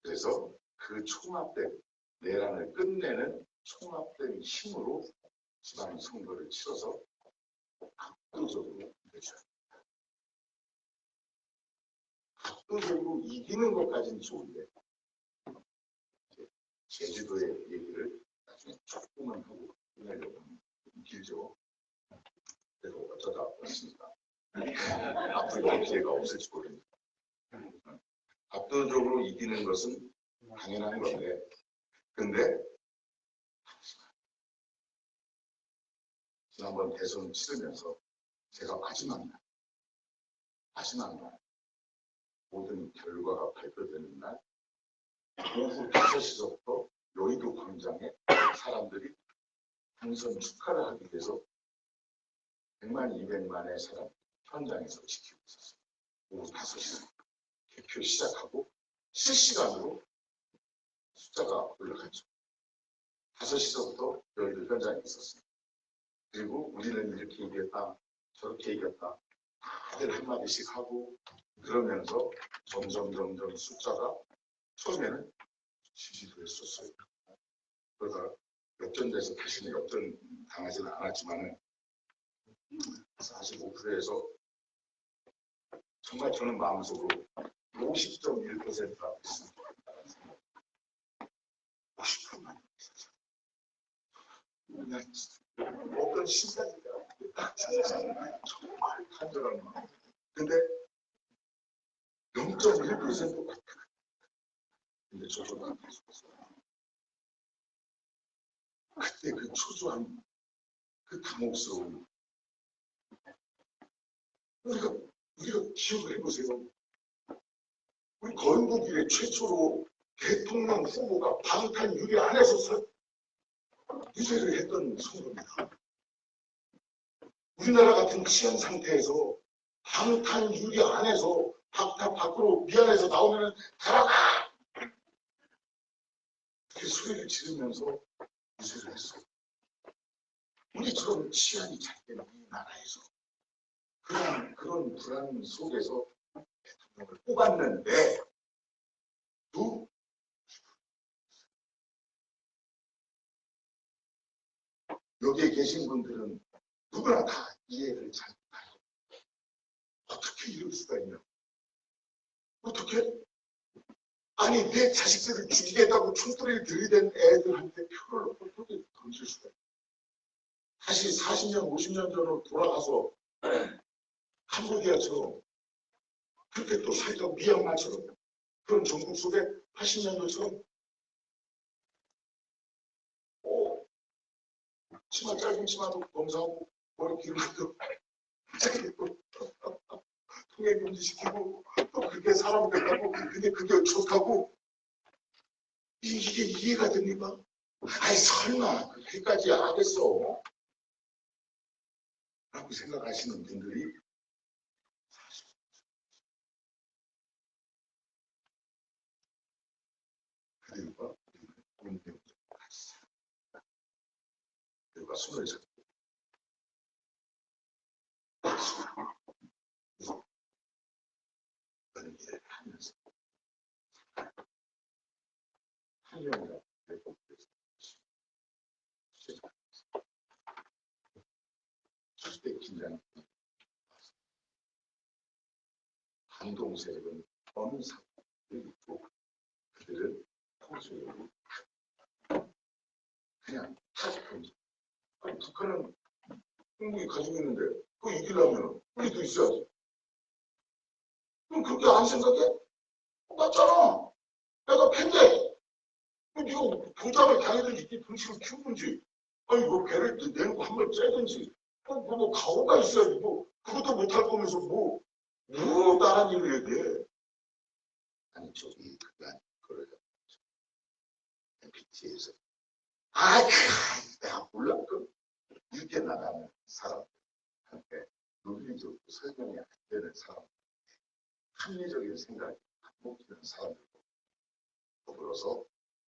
그래서 그 총합된 내란을 끝내는 총합된 힘으로 지방선거를 치러서 압도적으로 이겨줘야 합니다. 압도적으로 이기는 것까지는 좋은데 제주도의 얘기를 나중에 조금만 하고 끝내려고 하면 좀 길죠. 그래서 어쩌다 왔습니다. 앞으로 이런 기회가 없을지 모릅니다. 압도적으로 이기는 것은 당연한 건데, 근데 지난번 대선 치르면서 제가 마지막 날 모든 결과가 발표되는 날 오후 5시부터 여의도 광장에 사람들이 당선 축하를 하기 위해서 100만, 200만의 사람 현장에서 지키고 있었어요. 오후 5시 개표 시작하고 실시간으로 숫자가 올라갔죠. 5시부터 여의도 현장에 있었어요. 그리고 우리는 이렇게 이겼다, 저렇게 이겼다, 다들 한마디씩 하고 그러면서 점점 숫자가 처음에는 지지도 했었어요. 그러다가 역전돼서 다시는 역전 당하지는 않았지만은 45%에서 정말 저는 마음속으로 50.1%가 있습니다. 50%만 어떤 신사니까 딱 찾아서 정말 간절한 마음. 근데 0.1%가 근데 저조가 안 됐었어요. 그때 그 초조함, 그 당혹스러움. 우리가 기억을 해보세요. 우리 건국 이래 최초로 대통령 후보가 방탄 유리 안에서 유세를 했던 선거입니다. 우리나라 같은 치안 상태에서 방탄 유리 안에서 밖으로 미안해서 나오면 달아가! 이렇게 소리를 지르면서 유세를 했어요. 우리처럼 치안이 잘 되는 이 나라에서 그런 불안 속에서 대통령을 뽑았는데 또 여기에 계신 분들은 누구나 다 이해를 잘 못해요. 어떻게 이럴 수가 있냐? 어떻게? 아니 내 자식들을 죽이겠다고 총소리를 들이댄 애들한테 표를 어떻게 던질 수가 있냐? 다시 40년, 50년 전으로 돌아가서 캄보디아처럼 그때 또 살짝 미얀마처럼 그런 전국 속에 80년도처럼 치마 짧은 치마도 검사하고 머리 긴 것도 통행 금지시키고 또 그렇게 사람들 하고 근데 그게 좋다고 이게 이해가 됩니까? 아니 설마 그렇게까지 하겠어? 라고 생각하시는 분들이 사실 그들과 우리는 같이 살아요. 그들과 손을 잡고 그런 일을 하면서 한명이라고 내법에서 절대 긴장 반동 세력은 어느 사람을 있고 그들은 평소에 그냥 타집합니다. 아니 북한은 한국이 가지고 있는데 그거 이기려면 우리도 있어야지. 그럼 그렇게 안 생각해? 맞잖아. 내가 팬데 네가 보장을 당해든지 네 분식을 키우든지 아니 뭐 배를 내놓고 한번 째든지 뭐 각오가 있어야지 뭐 그것도 못할 거면서 뭐 나란 일을 얘기해. 아니 저기 그게 아니고 그러려 MBT에서 내가 몰라 이겨나가는 사람한테 논리적으로 설명이 안 되는 사람, 합리적인 생각이 안 먹히는 사람들과 더불어서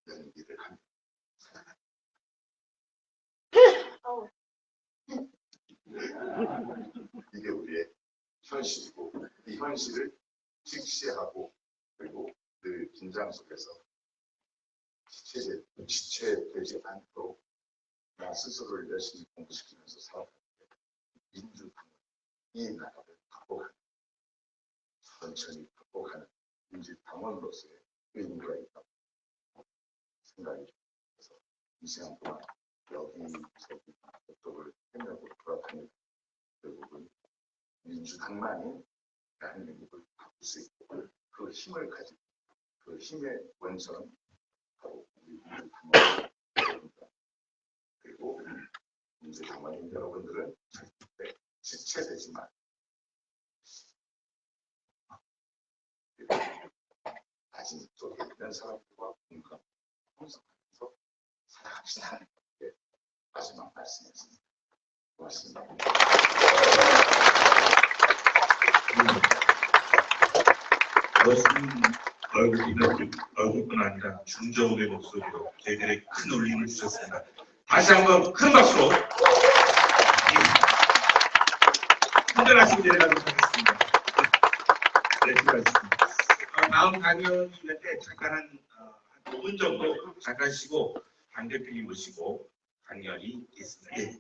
연기를 합니다. 이게 우리의 현실이고 이 현실을 직시하고 그리고 늘 긴장 속에서 지체되지 않도록 나 스스로를 열심히 공부시키면서 살아가는 민주당은 이 나라를 극복하는 천천히 극복하는 민주당원으로서의 의무가 있다고 생각이 들어서 이 시간 동안 여기저기 저쪽을 헤매고 돌아다니고 결국은 민주당만이 대한민국을 바꿀 수 있고 그 힘을 가지고 그 힘의 원천은 바로 우리 민주당원입니다. 그리고 민주당원인 여러분들은 절대 지체되지만 가진 쪽에 있는 사람들과 공감, 통성하면서 살아갑시다. 네, 마지막 말씀이었습니다. 고맙습니다. 멋있는 얼굴뿐 아니라 중저음의 목소리로 저희들의 큰 울림을 주셨습니다. 다시 한번 큰 박수로 흔들하시고 내려가도록 하겠습니다. 네, 수고하셨습니다. 다음 강연이 있는데 잠깐 한 5분 정도 잠깐 쉬고 강 대표님 모시고 강연이 있습니다. 예.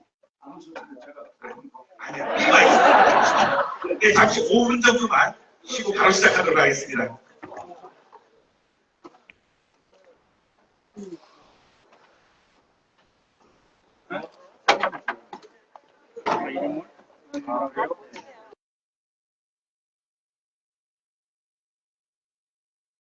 아니요, 이유가 있습니다. 네, 잠시 5분 정도만 쉬고 바로 시작하도록 하겠습니다. 이름을